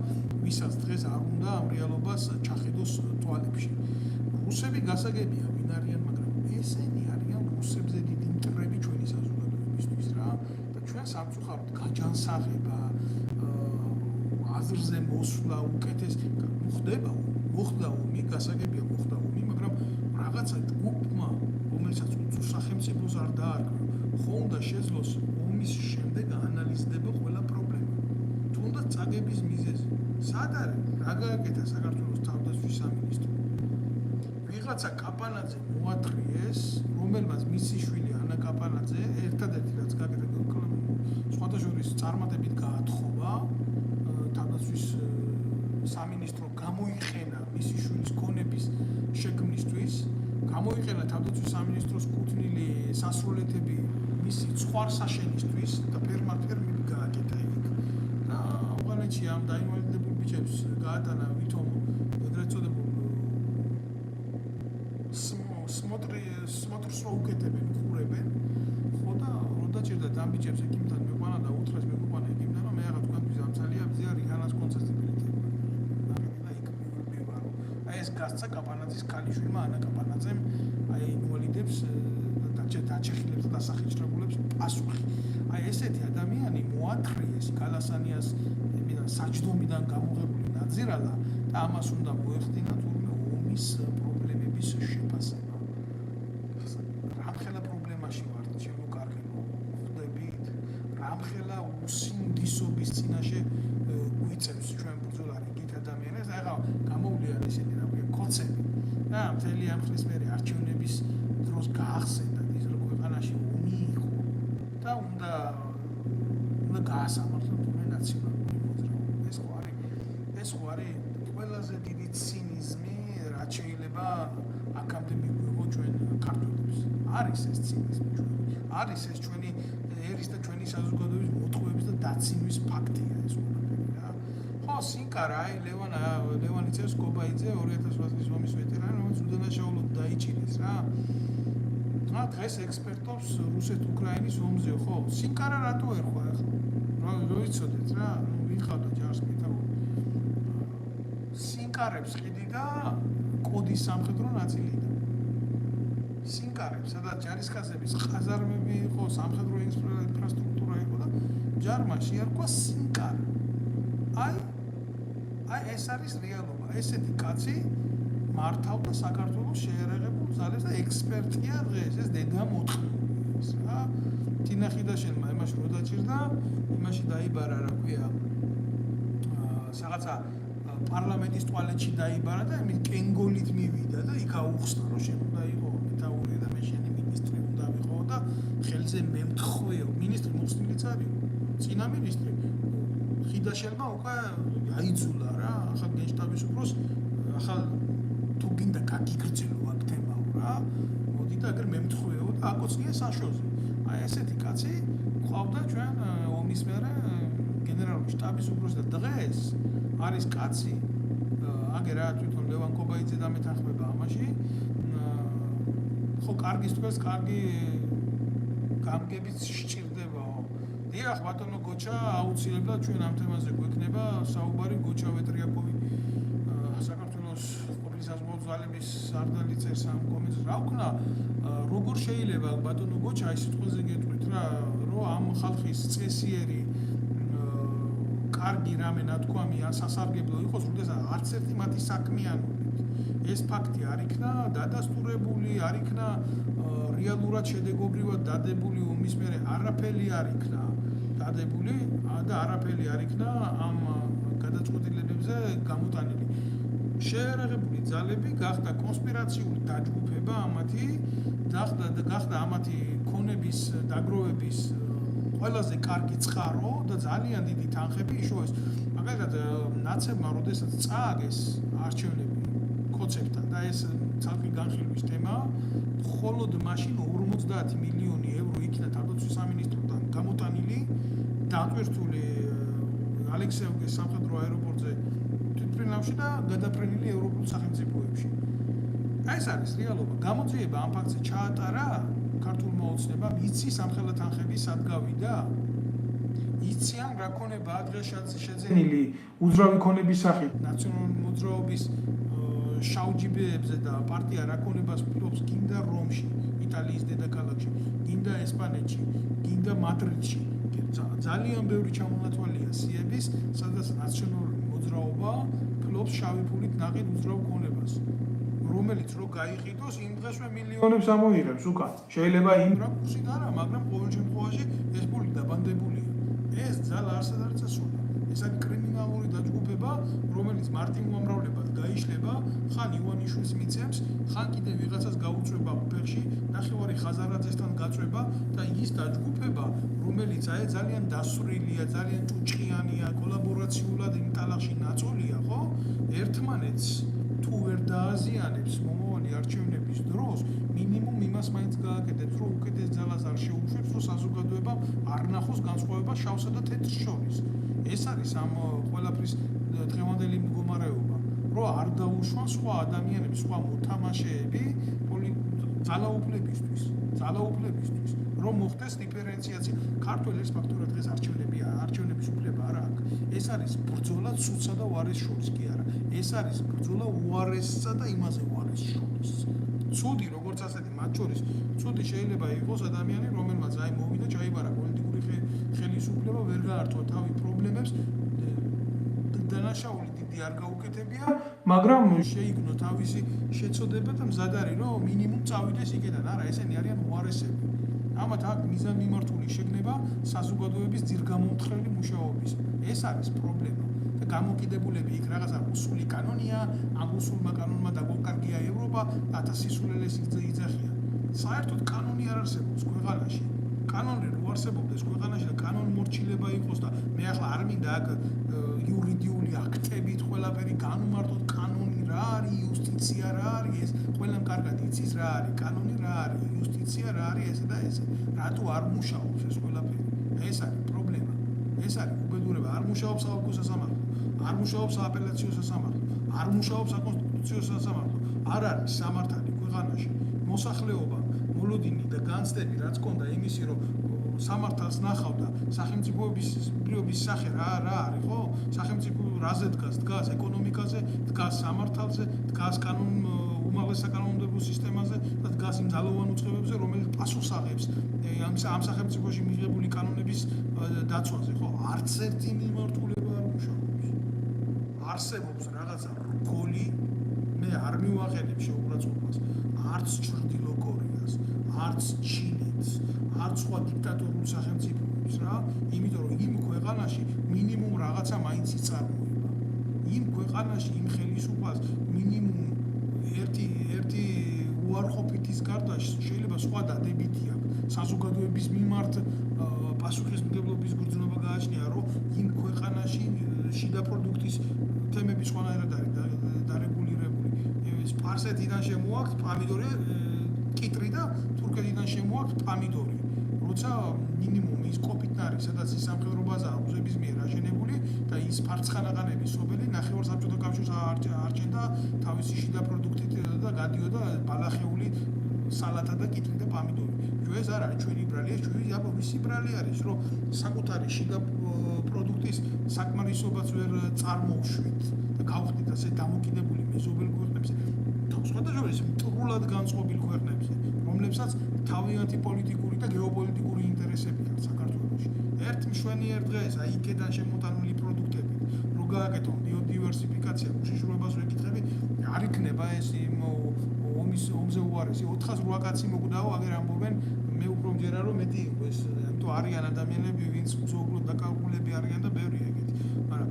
ვისაც დღეს არ უნდა ამ რეალობას ჩახედოს თვალებში. რუსები გასაგებია ვინ არიან, მაგრამ ესენი არიან რუსებზე დიდი მტრები ჩვენი საზოგადოებისთვის რა. და ჩვენ სამწუხაროდ გაჯანსაღება, აზრზე მოსვლა, უკეთეს მოხდა ომი, გასაგებია მოხდა ომი, მაგრამ რაღაცა ჯგუფმა, რომელსაც უწუ სახელმწიფოს არ დაარქვა, ხო უნდა შეძლოს ომის შემდეგ აანალიზდება ყველა პრობლემა. თუნდაც წაგების მიზეზი. სად არის? რა გააკეთა საქართველოს თავდაცვის სამინისტრო? ვიღაცა კაპანაძე მოათრიეს, რომელმაც მისი შვილი ანა კაპანაძე ერთადერთი რაც გააკეთა, სხვათა შორის წარმატებით გაათხოვა თავდაცვის სამინისტრო გამოიყენა მისი შვილის ქონების შექმნისთვის, გამოიყენა თავდაცვის სამინისტროს კუთვნილი სასრულეთები მისი ცხვარსაშენისთვის და ფერმები გააკეთა იქ. და ავღანეთში ამ დაინვალიდებულ ბიჭებს გაატანა ვითომ ეგრეთ წოდებულ სმოტრს რო უკეთებენ, ხურებენ, დაჭირდა ამ ბიჭებს ეკიმთან მეყვანა და უთხრეს მეყვანა ეკიმთან რომ მე ახლა თქვენთვის ამცალია ბზია რიჰანას კონცერტზე ბილეთები და იქ მივარ აი ეს გასცა კაპანაძის ქალიშვილმა ანა კაპანაძემ აი ინვალიდებს დაჩეხილებს და დასახიჭრებულებს პასუხი აი ესეთი ადამიანი მოათხრიეს გალასანიას საჯდომიდან გამოღებული ნაძირალა და ამას უნდა მოეხდინა თურმე ომის პრობლემების შეფასება რამხელა პრობლემაში ვართ ჩემო კარგებო ხვდებით რამხელა უსინდისობის წინაშე გვიწევს ჩვენ ბრძოლა რიგით ადამიანებს ახლა გამოვლიან ისინი რა ქვია კოცები და მთელი ამ ხნის მერე არჩევნების დროს გაახსენდათ ის რომ ქვეყანაში ომი იყო და უნდა გაასამართლოს ნაციონალური მოძრაობა ეს ხო არის ყველაზე დიდი ცინიზმი რაც შეიძლება აქამდე მიგვიღო ჩვენ ქართველებს არის ეს ცინიზმი არის ეს ჩვენი ერის და ჩვენი საზოგადოების მოტყუების და დაცინვის ფაქტია ეს ყველაფერი რა ხო სინკარა აი ლევანი ცესკობაიძე 2008 წლის ომის ვეტერანი რომელიც უდანაშაულოდ დაიჭირეს რა დღეს ექსპერტობს რუსეთ-უკრაინის ომზე ხო სინკარა რატო ერქვა ახლა რა იცოდეთ რა ვიხავდა ჯარს მეთაური სინკარებს ყიდი და კოდის სამხედრო ნაწილია სინკარებს სადაც ჯარისკაცების ყაზარმები იყო სამხედრო ინფრასტრუქტურა იყო და ჯარმა შეარქვა სინკარა აი ეს არის რეალობა ესეთი კაცი მართავდა საქართველოს შეერაღებულ ძალებს და ექსპერტია დღეს ეს დედა მოწყობს რა ტინა ხიდაშენმა იმაში რო დაჭირდა იმაში დაიბარა რა ქვია რაღაცა პარლამენტის ტუალეტში დაიბარა და იმით კენგოლით მივიდა და იქ აუხსნა რომ შენ უნდა იყო მეთაური და მე შენი მინისტრი უნდა ვიყო და ხელზე მე მთხოვეო მინისტრი მოხსნილიც არის წინა მინისტრი ხიდაშენმა უკვე აიძულა რა ახალ გენშტაბის უფროს ახალ თუ გინდა გაგიგრძელო აქ თემაო რა მოდი და აგერ მე მთხოვეო და აკოცნია საშოზე აი ესეთი კაცი ყავდა ჩვენ ომის მერე გენერალური შტაბის უფროსი და დღეს არის კაცი აგერა თვითონ ლევან კობაიძე დამეთანხმება ამაში ხო კარგის თქვენს კარგი გამგებით სჭირდებაო დიახ ბატონო გოჩა აუცილებლად ჩვენ ამ თემაზე გვექნება საუბარი გოჩა ვეტრიაკოვი საქართველოს ყოფილი საზღვაო ძალების სარდალი წერს ამ კომენტს რა ვქნა როგორ შეიძლება ბატონო გოჩა აი სიტყვაზე გეტყვით რა რომ ამ ხალხის წესიერი კარგი რამე ნათქვამი სასარგებლო იყოს, როდესაც არც ერთი მათი საქმიანობით ეს ფაქტი არ იქნა დადასტურებული, არ იქნა რეალურად შედეგობრივად დადებული ომის მერე არაფერი არ იქნა დადებული და არაფერი არ იქნა ამ გადაწყვეტილებებზე გამოტანილი. შეერაღებული ძალები გახდა კონსპირაციული დაჯგუფება ამათი, გახდა ამათი ქონების დაგროვების ყველაზე კარგი წყარო და ძალიან დიდი თანხები იშოვეს. მაგალითად, ნაცებმა როდესაც წააგეს არჩევნები კოცებთან და ეს ცალკე განხილვის თემა, მხოლოდ მაშინ 50 მილიონი ევრო იქნა თავდაცვის სამინისტროდან გამოტანილი, დატვირთული ალექსეევკის სამხედრო აეროპორტზე თვითმფრინავში და გადაფრენილი ევროპულ სახელმწიფოებში. ეს არის რეალობა. გამოძიება ამ ფაქტზე ჩაატარა ქართულმა ოცნებამ, იცი სამხელა თანხები სად გავიდა? იციან რა ქონება დღეს შეძენილი უძრავი ქონების სახით ნაციონალური მოძრაობის შაუჯიბეებზე და პარტია რა ქონებას ფლობს გინდა რომში, იტალიის დედაქალაქში, გინდა ესპანეთში, გინდა მადრიდში. ძალიან ბევრი ჩამონათვალია სიების, სადაც ნაციონალური მოძრაობა ფლობს შავი ფულით ნაყიდ უძრავ ქონებას. რომელიც რო გაიყიდოს იმ დღესვე მილიონებს ამოიღებს უკან. შეიძლება იმ რაკურსით არა, მაგრამ ყოველ შემთხვევაში ეს ფული დაბანდებულია. ეს ძალა არსად არ წასულა. ეს არის კრიმინალური დაჯგუფება, რომელიც მარტივ მომრავლებად გაიშლება, ხან ივანიშვილს მიცემს, ხან კიდე ვიღაცას გაუწვება ფეხში, ნახევარი ხაზარაძესთან გაწვება და ის დაჯგუფება, რომელიც აი ძალიან დასვრილია, ძალიან ჭუჭყიანია, კოლაბორაციულად იმ ტალახში ნაწოლია, ხო? ერთმანეთს თუ ვერ დააზიანებს მომავალი არჩევნების დროს, მინიმუმ იმას მაინც გააკეთებს, რომ უკეთეს ძალას არ შეუშვებს, რომ საზოგადოებამ არ ნახოს განსხვავება შავსა და თეთრს შორის. ეს არის ამ ყველაფრის დღევანდელი მდგომარეობა, რომ არ დაუშვან სხვა ადამიანები, სხვა მოთამაშეები ძალაუფლებისთვის. რომ მოხდეს დიფერენციაცია. ქართველ ეს ფაქტორად დღეს არჩევნების უფლება არ აქვს. ეს არის ბრძოლა ცუდსა და უარეს შორის კი არა. ეს არის ბრძოლა უარესსა და იმაზე უარეს შორის. ცუდი როგორც ასეთი მათ შორის ცუდი შეიძლება იყოს ადამიანი რომელმაც აი მოვიდა ჩაიბარა პოლიტიკური ხელისუფლება ვერ გაართვა თავის პრობლემებს დანაშაული დიდი არ გაუკეთებია მაგრამ შეიგნო თავისი შეცოდება და მზად არის რომ მინიმუმ წავიდეს იქიდან არა ესენი არიან უარესები ამათ აქ მიზანმიმართული შეგნება საზოგადოების ძირგამომთხრელი მუშაობის ეს არის პრობლემა და გამოკიდებულები იქ რაღაცა უსული კანონია ამ უსულმა კანონმა დაგოკარგია ევროპა და სისულელეს იძახიან საერთოდ კანონი არ არსებობს ქვეყანაში კანონი რო არსებობდეს ქვეყანაში და კანონმორჩილება იყოს და მე ახლა არ მინდა აქ იურიდიული აქტებით ყველაფერი განუმარტოთ კანონი რა არის იუსტიცია რა არის ეს ყველამ კარგად იცის რა არის კანონი რა არის იუსტიცია რა არის ესე და ესე რატო არ მუშაობს ეს ყველაფერი ეს არის პრობლემა ეს არის უბედურება არ მუშაობს საალკო სასამართლო არ მუშაობს სააპელაციო სასამართლო არ მუშაობს საკონსტიტუციო სასამართლო არ არის სამართალი ქვეყანაში მოსახლეობა მოლოდინი და განცდები რაც კონდა იმისი რომ სამართალს ნახავდა სახელმწიფოების სახე რა არის ხო სახელმწიფო რაზე დგას ეკონომიკაზე დგას სამართალზე დგას უმაღლეს საკანონმდებლო სისტემაზე და დგას იმ ძალოვან უწყებებზე რომელიც პასუხს აღებს ამ სახელმწიფოში მიღებული კანონების დაცვაზე ხო არც ერთი მიმართულება არ მუშაობს არსებობს რაღაცა რგოლი მე არ მივაყენებ შეურაცხყოფას არც ჩრდილო კორეას არც ჩინეთს არც სხვა დიქტატორულ სახელმწიფოებს რა იმიტომ რომ იმ ქვეყანაში მინიმუმ რაღაცა მაინც იწარმოება იმ ქვეყანაში იმ ხელისუფლებას მინიმუმ ერთი უარყოფითის გარდა შეიძლება სხვა დადებითი აქვს საზოგადოების მიმართ პასუხისმგებლობის გრძნობა გააჩნია რომ იმ ქვეყანაში შიდა პროდუქტის თემები სხვანაირად არის დარეგულირებული სპარსეთიდან შემოაქვთ პამიდორი კიტრი და თურქეთიდან შემოაქვთ პამიდორი როცა მინიმუმ ის კოპიტნარი სადაც ის სამხედრო ბაზაა რუსების მიერ აშენებული და ის ფარცხანაყანების სოფელი ნახევარსაბჭოთა კავშირს არჩენდა თავისი შიდა პროდუქტით და გადიოდა ბალახეული სალათა და კიტრი და პამიდორი ეს არ არის ჩვენი ბრალია ჩვენი აბა ბრალი არის რომ საკუთარი შიდა პროდუქტის საკმარისობაც ვერ წარმოვშვით და გავხდით ასე დამოკიდებული მეზობელ ქვეყნებზე სხვადასხვა მტრულად განწყობილ ქვეყნებზე რომლებსაც თავიანთი პოლიტიკური და გეოპოლიტიკური ინტერესები აქვს საქართველოში ერთ მშვენიერ დღეს აი იქიდან შემოტანილი პროდუქტები რო გააკეთონ ბიოდივერსიფიკაცია უშიშროებას ვეკითხები არ იქნება ეს ომზე უარესი 408 კაცი მოკვდაო აგერ ამბობენ მე უფრო მჯერა რომ მეტი იყო ეს ამიტომ არიან ადამიანები ვინც უზოგლოდ დაკავებულები არიან და ბევრი ეგეთი მაგრამ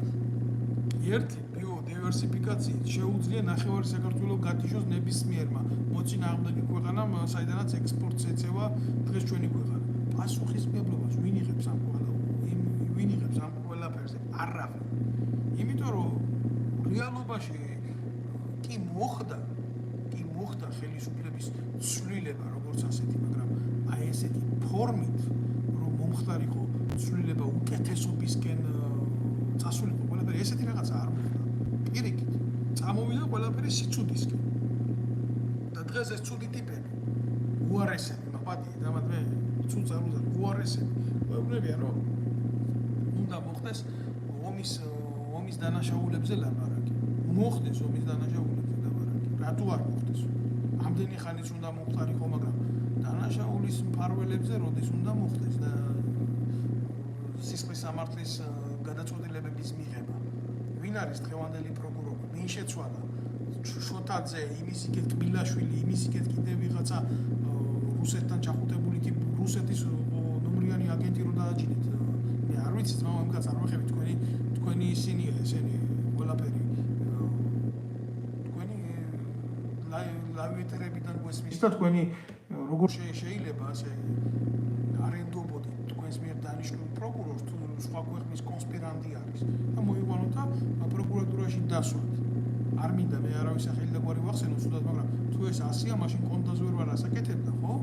ერთი ბიოდივერსიფიკაციით შეუძლია ნახევარი საქართველოს გათიშოს ნებისმიერმა მოწინააღმდეგე ქვეყანამ საიდანაც ექსპორტს ეწევა დღეს ჩვენი ქვეყანა პასუხისმგებლობას ვინ იღებს ამ ყველაფერზე არავინ იმიტომ რომ რეალობაში კი მოხდა ხელისუფლების ცვლილება როგორც ასეთი მაგრამ აი ესეთი ფორმით რომ მომხდარიყო ცვლილება უკეთესობისკენ წასულიყო ყველაფერი ესეთი რაღაცა არ მოხდა პირიქით წამოვიდა ყველაფერი სიცუდისკენ და დღეს ეს ცუდი ტიპები უარესები მაპატიეთ ამათ მე ცუდს არ უზარ უარესები ვეუბნებიან რომ უნდა მოხდეს ომის დანაშაულებზე ლაპარაკი მოხდეს ომის დანაშაულებზე ლაპარაკი რატო არ მოხდეს ამდენი ხანიც უნდა მომხდარიყო მაგრამ დანაშაულის მფარველებზე როდის უნდა მოხდეს და სისხლის სამართლის გადაწყვეტილებების მიღება ვინ არის დღევანდელი პროკურორი ვინ შეცვალა შოთაძე იმის იქეთ კბილაშვილი იმის იქეთ კიდე ვიღაცა რუსეთთან ჩახუტებული ტიპ რუსეთის ნომრიანი აგენტი რო დააჭინეთ მე არ ვიცი ძმაო იმ კაცს არ ვახები თქვენი ისინია ესენი ყველაფერი თქვენი ლავიეტერებიდან გვესმის და თქვენი როგორ შეიძლება ასე არენდობოდეთ თქვენს მიერ დანიშნულ პროკურორს თუ სხვა ქვეყნის კონსპირანტი არის და მოიყვანოთ და პროკურატურაში დასვათ არ მინდა მე არავის სახელი და გვარი ვახსენო სულად მაგრამ თუ ეს 100-ია მაშინ კონდაზე ვერ ვარ ასაკეთებდა ხო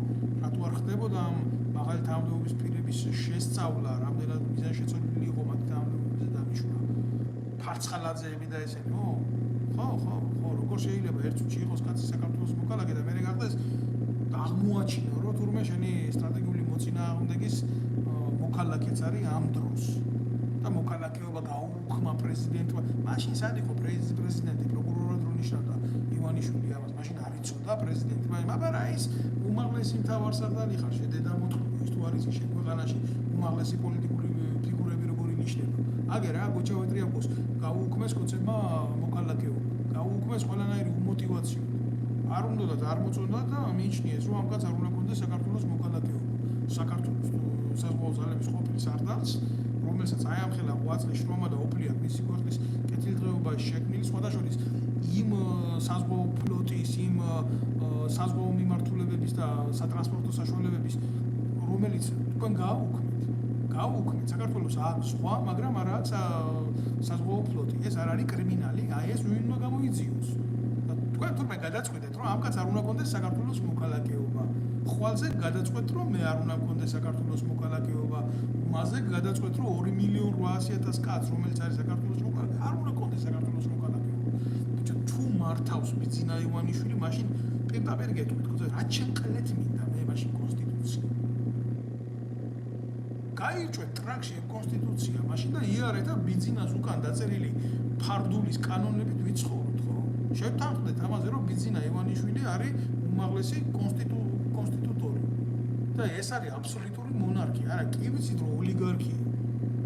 რატო არ ხდებოდა ამ მაღალი თანამდებობის პირების შესწავლა რამდენად მიზანშეწონილი იყო მათ თანამდებობებზე დანიშნა ფარცხალაძეები და ესენი ხო როგორ შეიძლება ერთ წუთში იყოს კაცი საქართველოს მოკალაგე და მე გახდეს აღმოაჩინა, რომ თურმე შენი სტრატეგიული მოწინააღმდეგის მოქალაქეც არის ამ დროს. და მოქალაქეობა გაუხმა პრეზიდენტმა. მაშინ სად იყო პრეზიდენტი, პროკურორად რო ნიშნავდა ივანიშვილი ამას, მაშინ არ იცოდა პრეზიდენტმა, მაგრამ აი ეს უმაღლესი მთავარსარდალი ხარ, შედედა მოთხოვნა, ის თუ არის შენ ქვეყანაში უმაღლესი პოლიტიკური ფიგურები როგორი ნიშნება. აგერ რა გოჩავეტრიაკოს გაუუქმეს კოცებმა მოქალაქეობა, გაუუქმეს ყველანაირი უმოტივაციო. არ უნდათ არ მოწონდა და მიიჩნიეს, რომ ამ კაცს არ უნდა ქონდეს საქართველოს მოქალაქეობა. საქართველოს საზღვაო ძალების ყოფილი სარდალს რომელსაც აი ამ ხელა 8 წლის შრომა და ოფლია მისი ქვეყნის კეთილდღეობაში შექმნილი სხვადასხვა იმ საზღვაო ფლოტის, იმ საზღვაო მიმართულებების და სატრანსპორტო საშუალებების, რომელიც თქვენ გააუქმეთ, საქართველოს აქვს სხვა, მაგრამ არ აქვს საზღვაო ფლოტი. ეს არ არის კრიმინალი, აი ეს ვინ უნდა გამოიძიოს. თქვენ თურმე გადაწყვეტეთ, რომ ამ კაცს არ უნდა ქონდეს საქართველოს მოქალაქეობა. ხვალზე გადაწყვეტ, რომ მე არ უნდა მქონდეს საქართველოს მოქალაქეობა. მასზე გადაწყვეტ, რომ 2.800.000 კაცს, რომელიც არის საქართველოს მოქალაქე, არ უნდა მქონდეს საქართველოს მოქალაქეობა. ბიჭო, თუ მართავს ბიძინა ივანიშვილი, მაშინ პირდაპირ გეტყვით, რა ჩემყლეთ მინდა მე მაშინ კონსტიტუცია. გაირჩევ ტრაქში კონსტიტუცია, მაშინ და იარეთ და ბიძინას უკან დაწერილი ფარდულის კანონებით ვიცხოვროთ, ხო? შევთანხმდეთ ამაზე, რომ ბიძინა ივანიშვილი არის უმაღლესი კონსტიტუტორი. და ეს არის აბსოლუტური მონარქია, არა, კი ვიცით რომ ოლიგარქია.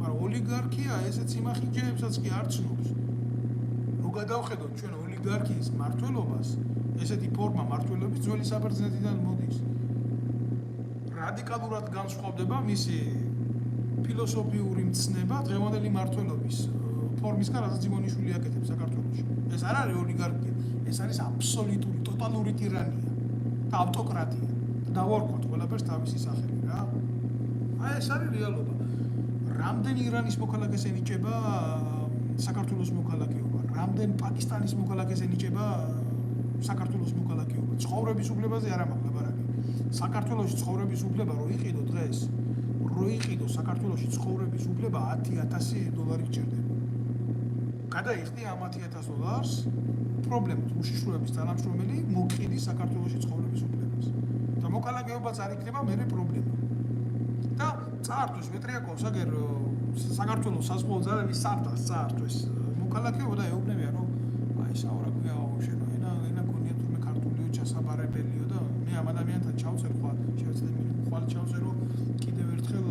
მაგრამ ოლიგარქია ესეც იმახინჯეებსაც კი არ ცნობს. რო გადავხედოთ ჩვენ ოლიგარქიის მმართველობას, ესეთი ფორმა მმართველობის ძველი საბერძნეთიდან მოდის. რადიკალურად განსხვავდება მისი ფილოსოფიური მცნება დღევანდელი მმართველობის ფორმისგან, რასაც ივანიშვილი აკეთებს საქართველოში. ეს არ არის ოლიგარქია, ეს არის აბსოლუტური, ტოტალური ტირანია და ავტოკრატია. დავარქვათ ყველაფერს თავისი სახელი რა. აი ეს არის რეალობა. რამდენი ირანის მოქალაქეს ენიჭება საქართველოს მოქალაქეობა, რამდენი პაკისტანის მოქალაქეს ენიჭება საქართველოს მოქალაქეობა. ცხოვრების უფლებაზე არა მაქვს ლაბარაკი. საქართველოში ცხოვრების უფლება რო იყიდო დღეს, რო იყიდო საქართველოში ცხოვრების უფლება $10,000 გჭირდება. გადაიხდი ამ $10,000 პრობლემა უშიშროების თანამშრომელი მოკიდის საქართველოში ცხოვრების უფლებას. და მოქალაქეობაც არ იქნება მერე პრობლემა. და წაართვეს მეტრიაკოვს აგერ საქართველოს საზღვაო ძალების სარდალს წაართვეს მოქალაქეობა და ეუბნებიან რომ აი საუბრია აუშენო ენა გონია თურმე ქართულიო ჩასაბარებელიო და მე ამ ადამიანთან ჩავწერ ხვალ ჩავწერო კიდევ ერთხელ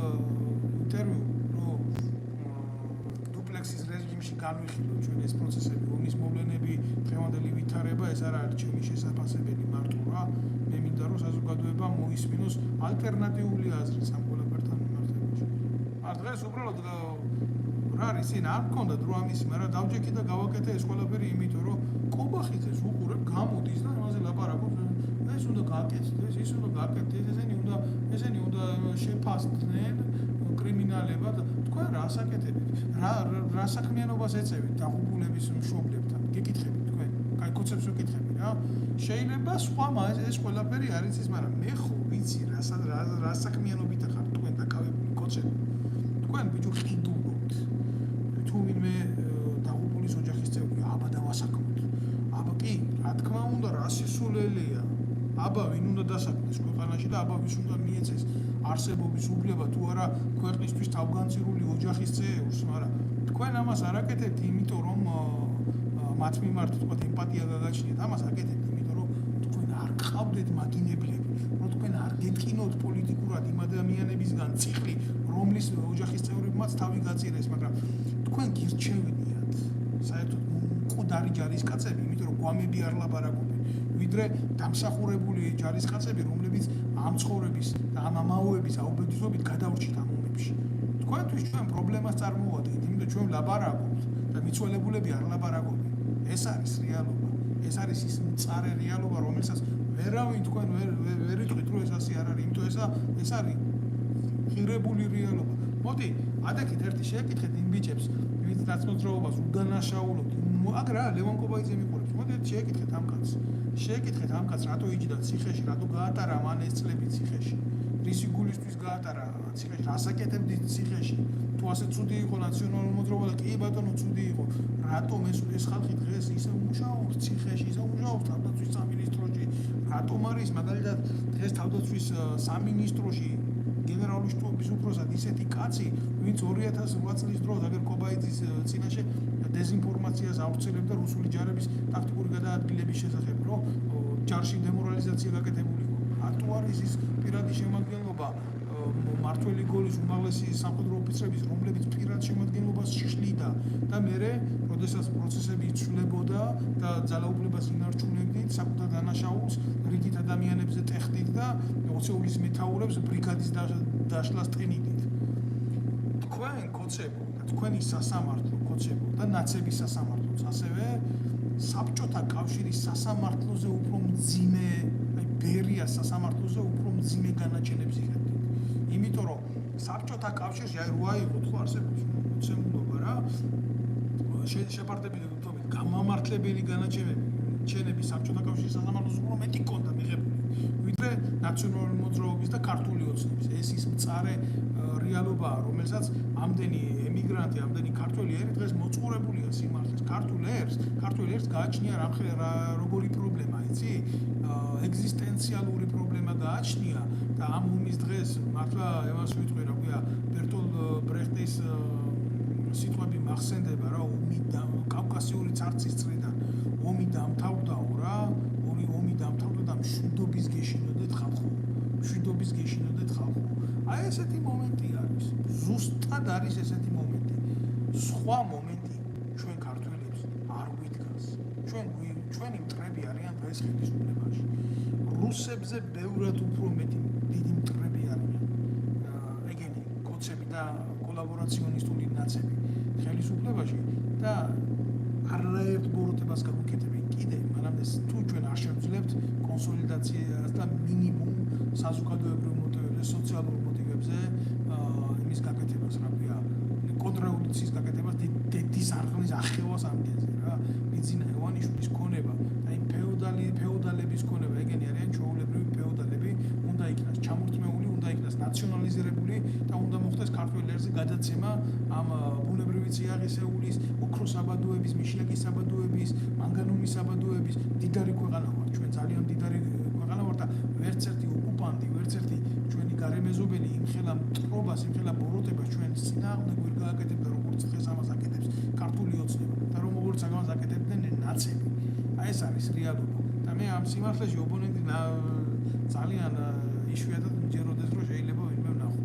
ინტერვიუ რომ დუპლექსის რეჟიმში განვიხილო ჩვენ ეს პროცესები ომის მოვლენები დღევანდელი ვითარება ეს არ არის ჩემი შესაძლებელი მარტო რა მე მინდა რომ საზოგადოება მოისმინოს ალტერნატიული აზრი სამ ყველაფერთან მიმართებაში. დღეს უბრალოდ რა არის ისინი არ მქონდათ რო ამისი, მაგრამ დავჯექი და გავაკეთე ეს ყველაფერი იმიტომ რომ კობახიძეს უყურებ გამოდის და ამაზე ლაპარაკობს ეს უნდა გააკეთდეს, ის უნდა გააკეთდეს, ესენი უნდა შეფასდნენ კრიმინალებად. თქვენ რას აკეთებთ? რა საქმიანობას ეწევით დაღუპულების მშობლებთან? გეკითხებით თქვენ? კაი კოცებს ვეკითხები რა. შეიძლება სხვა ეს ყველაფერი არ იცის, მაგრამ მე ხო ვიცი რა საქმიანობით ხარ თქვენ დაკავებული კოცები. თქვენ ბიჭო ხიდულობთ. თუ ვინმე დაღუპულის ოჯახის წევრი, აბა დავასაქმოთ. აბა კი, რა თქმა უნდა, რა სისულელეა. აბა ვინ უნდა დასაქმდეს ქვეყანაში და აბა ვის უნდა მიეცეს არსებობის უფლება თუ არა ქვეყნისთვის თავგანწირული ოჯახის წევრს, მაგრამ თქვენ ამას არ აკეთებთ, იმიტომ რომ მათ მიმართ თქვათ ემპათია გაგაჩნიათ, ამას აკეთებთ, იმიტომ რომ თქვენ არ გყავდეთ მაგინებლები, რომ თქვენ არ გეტყინოთ პოლიტიკურად იმ ადამიანებისგან ციკლი, რომლის ოჯახის წევრებმაც თავი გაწირეს, მაგრამ თქვენ გირჩევნიათ საერთოდ მკვდარი ჯარისკაცები, იმიტომ რომ გვამები არ ლაპარაკობენ. ვიდრე დამსახურებული ჯარისკაცები, რომლებიც ამ ცხოვრების და ამ ამაოების აუბედისობით გადავრჩით ამ ომებში. თქვენთვის ჩვენ პრობლემას წარმოვადგენთ, იმიტომ ჩვენ ლაპარაკობთ და მიცვალებულები არ ლაპარაკობენ. ეს არის რეალობა. ეს არის ის მწარე რეალობა, რომელსაც ვერავინ თქვენ ვერ იტყვით, რომ ეს ასე არ არის, იმიტომ ეს არის ღირებული რეალობა. მოდი, ადექით ერთი შეეკითხეთ იმ ბიჭებს, ვინც ნაცნობრობას უდანაშაულობთ. აქ რა ლევან კობაიძე მიყურებს. მოდი შეეკითხეთ ამ კაცს. შეეკითხეთ ამ კაცს, რატო იჯდა ციხეში, რატო გაატარა მან ეს წლები ციხეში. რისი გულისთვის გაატარა ციხეში, რას აკეთებდი ციხეში. თუ ასე ცუდი იყო ნაციონალური მოძრაობა და კი ბატონო ცუდი იყო. რატომ ეს ხალხი დღეს ისე მუშაობს ციხეში, ისე მუშაობს თავდაცვის სამინისტროში. რატომ არის მაგალითად დღეს თავდაცვის სამინისტროში გენერალური შტაბის უფროსად ისეთი კაცი, ვინც 2008 წლის დროს აგერ კობაიძის წინაშე დეზინფორმაციას ავრცელებდა რუსული ჯარების ტაქტიკური გადაადგილების შესახებ, რომ ჯარში დემორალიზაცია გაკეთებული იყო. რატო არის ის პირადი შემადგენლობა მართველი გოლის უმაღლესი სამხედრო ოფიცრების, რომლებიც პირად შემადგენლობას შლიდა და მერე, როდესაც პროცესები იცვლებოდა და ძალაუფლებას ინარჩუნებდით, საკუთარ დანაშაულს რიგით ადამიანებზე ტეხდით და ოცეულის მეთაურებს ბრიგადის დაშლას ტენიდით. თქვენ კოცებო და თქვენი სასამართლო კოცებო და ნაცების სასამართლოც ასევე საბჭოთა კავშირის სასამართლოზე უფრო მძიმე, ბერიას სასამართლოზე უფრო მძიმე განაჩენებს იღებდით. იმიტომ რომ საბჭოთა კავშირში რო აიღოთ ხო არსებობს მოცემულობა რა შეპარდებით გამამართლებელი განაჩენები საბჭოთა კავშირის სასამართლოს უფრო მეტი კონდა მიღებული ვიდრე ნაციონალური მოძრაობის და ქართული ოცნების. ეს ის მწარე რეალობაა, რომელსაც ამდენი ემიგრანტი, ამდენი ქართველი ერი დღეს მოწყურებულია სიმართლეს. ქართულ ერს გააჩნია როგორი პრობლემა, იცი? ეგზისტენციალური პრობლემა გააჩნია და ამ ომის დღეს მართლა ევას ვიტყვი რა ქვია ბერტოლ ბრეხტის სიტყვები მახსენდება რა ომი და კავკასიური ცარცის წრიდან ომი დამთავრდაო რა ომი დამთავრდა და მშვიდობის გეშინოდეთ ხალხო. აი ესეთი მომენტი არის. ზუსტად არის ესეთი მომენტი. სხვა მომენტი ჩვენ ქართველებს არ გვიდგას. ჩვენი მტრები არიან დღეს ხელისუფლებაში. რუსებზე ბევრად უფრო მეტი დიდი მტრები არიან. ეგენი კოცები და კოლაბორაციონისტული ნაცები ხელისუფლებაში და არაერთ ბოროტებას გაგვიკეთებენ კიდე, მანამდე თუ ჩვენ არ შევძლებთ კონსოლიდაციას და მინიმუმ საზოგადოებრივ მოტივებზე, სოციალურ მოტივებზე იმის გაკეთებას, რა ქვია, კონტრრევოლუციის გაკეთებას, დედის არღნის ახევას ამდენზე რა. ბიძინა ივანიშვილის ქონება და იმ ფეოდალების ქონება, ეგენი არიან ჩვეულებრივი ფეოდალები, უნდა იქნას ჩამორთმეული, უნდა იქნას ნაციონალიზირებული და უნდა მოხდეს ქართველ ერზე გადაცემა ამ ბუნებრივი წიაღისეულის, ოქროს საბადოების, მიშიაკის საბადოების, მანგანუმის საბადოების დიდარი ქვეყანა ვართ. ჩვენ ძალიან დიდარი ქვეყანა ვართ და ვერც ერთი ოკუპანტი, ვერც ერთი ჩვენი გარემეზობელი იმხელა მტრობას, იმხელა ბოროტებას ჩვენ წინააღმდეგ ვერ გააკეთებდა, როგორც დღეს ამას აკეთებს ქართული ოცნება და როგორც ამას აკეთებდნენ ნაცები. აი ეს არის რეალობა. და მე ამ სიმართლეში ოპონენტი ძალიან იშვიათად მჯეროდეს, რომ შეიძლება ვინმე ვნახო.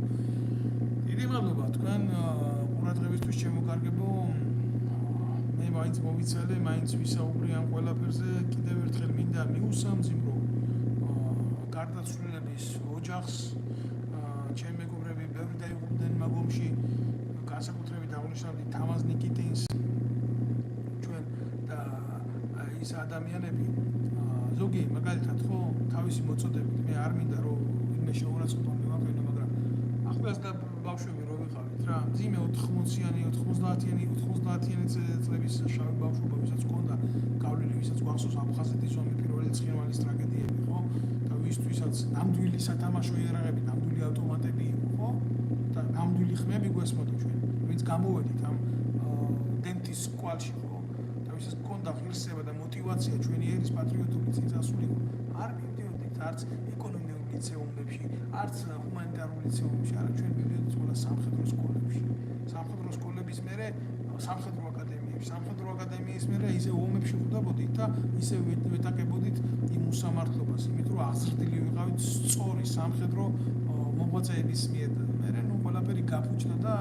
დიდი მადლობა თქვენ ყურადღებისთვის შემოკარგებო. მე მაინც მოვიცალე, მაინც ვისაუბრე ამ ყველაფერზე. კიდევ ერთხელ მინდა მიუსამძიმრო გარდაცვლილების ოჯახს. ჩემი მეგობრები ბევრი დაიღუპნენ მაგ ომში, განსაკუთრებით აღნიშნავდი თამაზ ნიკიტინს. ჩვენ და ის ადამიანები ზოგი მაგალითად ხო თავისი მოწოდებით მე არ მინდა რომ ვინმე შეურაცხყოფა მივაყენო, მაგრამ ახლაც და ბავშვები რო ვიყავით რა, მძიმე 80-იანი, 90-იანი წლების შავი ბავშვობა, ვისაც ჰქონდა გავლილი, ვისაც გვახსოვს აფხაზეთის ომი, პირველი ცხინვალის ტრაგედიები ხო და ვისთვისაც ნამდვილი სათამაშო იარაღები, ნამდვილი ავტომატები იყო ხო და ნამდვილი ხმები გვესმოდა ჩვენ, ვინც გამოვედით ამ დენტის კვალში ხო და ვისაც ჰქონდა ღირსება და мотивация ჩვენი ერის პატრიოტული წინსასულიყო, არ მივდიოდით არც ეკონომიურ ლიცეუმებში, არც ჰუმანიტარულ ლიცეუმებში, არა ჩვენ მივდიოდით ყველა სამხედრო სკოლებში. სამხედრო სკოლების მერე სამხედრო აკადემიის მერე ისე ომებში ვხვდებოდით და ისე ვეტაკებოდით იმ უსამართლობას, იმიტომ რომ აღზრდილი ვიყავით სწორი სამხედრო მოღვაწეების მიერ და მერე ნუ ყველაფერი გაფუჭდა და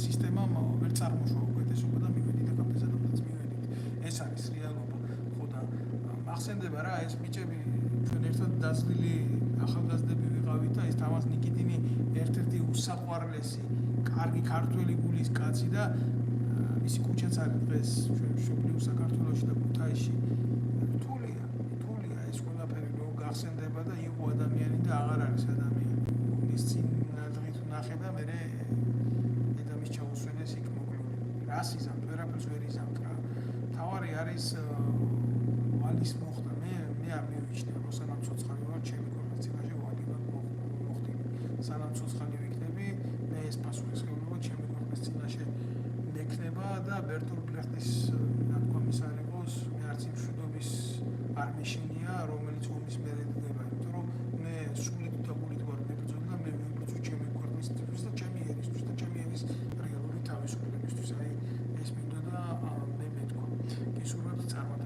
სისტემამ ვერ წარმოშვა უკეთესობა და მივედით და კაპიტალიზმადაც მივედით. ეს არის რეალობა. ხო და ახსენდება რა ეს ბიჭები ჩვენ ერთად დაძვლილი ახალგაზრდები ვიყავით და ეს თამაზ ნიკიტინი ერთ-ერთი უსაყვარლესი კარგი ქართველი გულის კაცი და მისი ქუჩაც არის დღეს ჩვენ მშობლიურ საქართველოში და ქუთაისში. რთულია ეს ყველაფერი რო გახსენდება და იყო ადამიანი და აღარ არის ადამიანი. ის წინ დღით ვნახე და მე დედამის ჩაუსვენეს იქ მოკლული. რას იზამთ, ვერაფერს ვერ იზამთ რა. თავარი არის ვალის მოხდა. მე არ მივიჩნია რომ სანამ ცოცხალი ვარ, ჩემი ქვეყნის წინაშე ვალი მოხდი. სანამ ცოცხალი ვიქნები, მე ეს პასუხისმგებლობა ჩემი ქვეყნის წინაშე მექნება და ბერტოლ ბრეხტის ნათქვამის არ იყოს, მე არც იმ მშვიდობის არ მეშინია, რომელიც ომის მერე